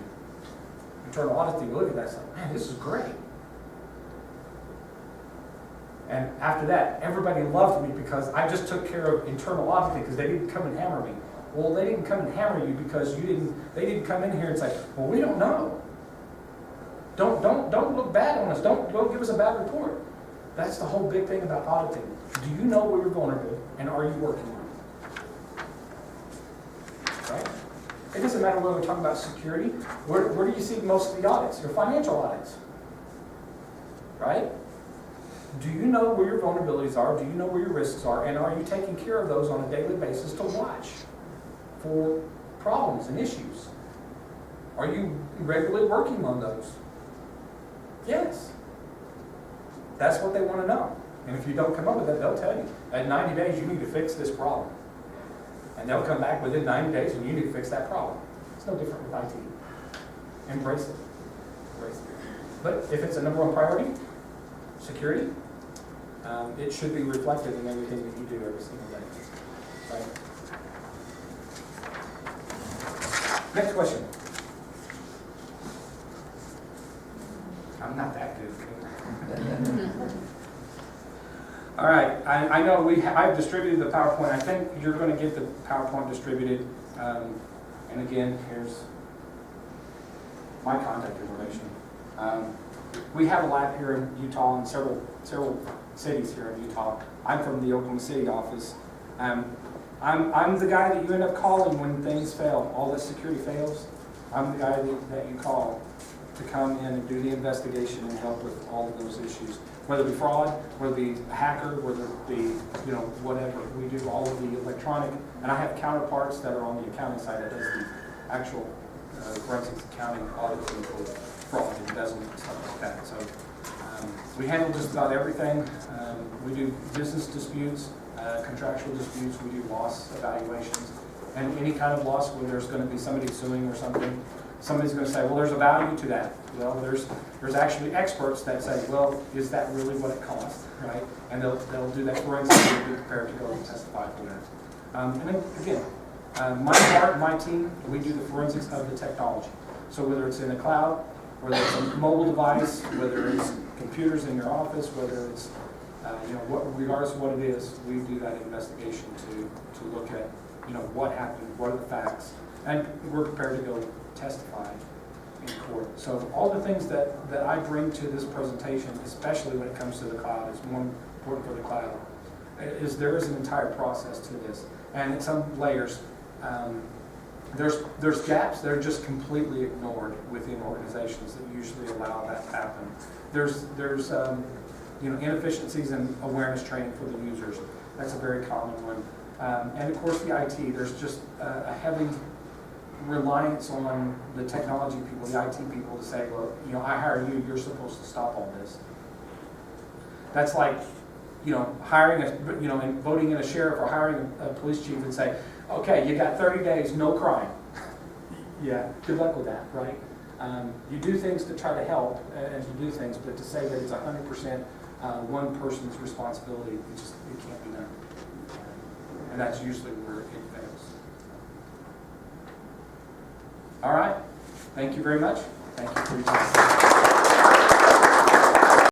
Internal auditing, look at that. It's like, man, this is great. And after that, everybody loved me because I just took care of internal auditing because they didn't come and hammer me. Well, they didn't come and hammer you because they didn't come in here and say, well, we don't know. Don't look bad on us. Don't give us a bad report. That's the whole big thing about auditing. Do you know where you're vulnerable and are you working on it? Right? It doesn't matter whether we're talking about security. Where do you see most of the audits? Your financial audits. Right? Do you know where your vulnerabilities are? Do you know where your risks are? And are you taking care of those on a daily basis to watch for problems and issues? Are you regularly working on those? Yes. That's what they want to know. And if you don't come up with it, they'll tell you. At 90 days, you need to fix this problem. And they'll come back within 90 days and you need to fix that problem. It's no different with IT. Embrace it. Embrace it. But if it's a number one priority, security, it should be reflected in everything that you do every single day. Right? Next question. I'm not that good. All right, I know I've distributed the PowerPoint. I think you're going to get the PowerPoint distributed. And again, here's my contact information. We have a lab here in Utah and several cities here in Utah. I'm from the Oklahoma City office. I'm the guy that you end up calling when things fail, all the security fails. I'm the guy that you call to come in and do the investigation and help with all of those issues. Whether it be fraud, whether it be a hacker, whether it be, whatever. We do all of the electronic, and I have counterparts that are on the accounting side that does the actual forensics accounting auditing for fraud, embezzlement, and stuff like that. So we handle just about everything. We do business disputes, contractual disputes, we do loss evaluations, and any kind of loss where there's going to be somebody suing or something. Somebody's going to say, well, there's a value to that. Well, there's actually experts that say, well, is that really what it costs, right? And they'll do that forensics and be prepared to go and testify for that. And then, again, my team, we do the forensics of the technology. So whether it's in the cloud, whether it's a mobile device, whether it's computers in your office, whether it's, regardless of what it is, we do that investigation to look at, what happened, what are the facts, and we're prepared to go testify in court. So all the things that I bring to this presentation, especially when it comes to the cloud, is more important for the cloud, is there is an entire process to this. And in some layers, there's gaps that are just completely ignored within organizations that usually allow that to happen. There's inefficiencies in awareness training for the users. That's a very common one. And of course the IT, there's just a heavy reliance on the technology people, the IT people, to say, well, I hire you, you're supposed to stop all this. That's like, hiring and voting in a sheriff or hiring a police chief and say, okay, you got 30 days, no crime. Yeah, good luck with that, right? You do things to try to help and to do things, but to say that it's 100% one person's responsibility, it can't be done. And that's usually where it fails. All right. Thank you very much. Thank you for your time.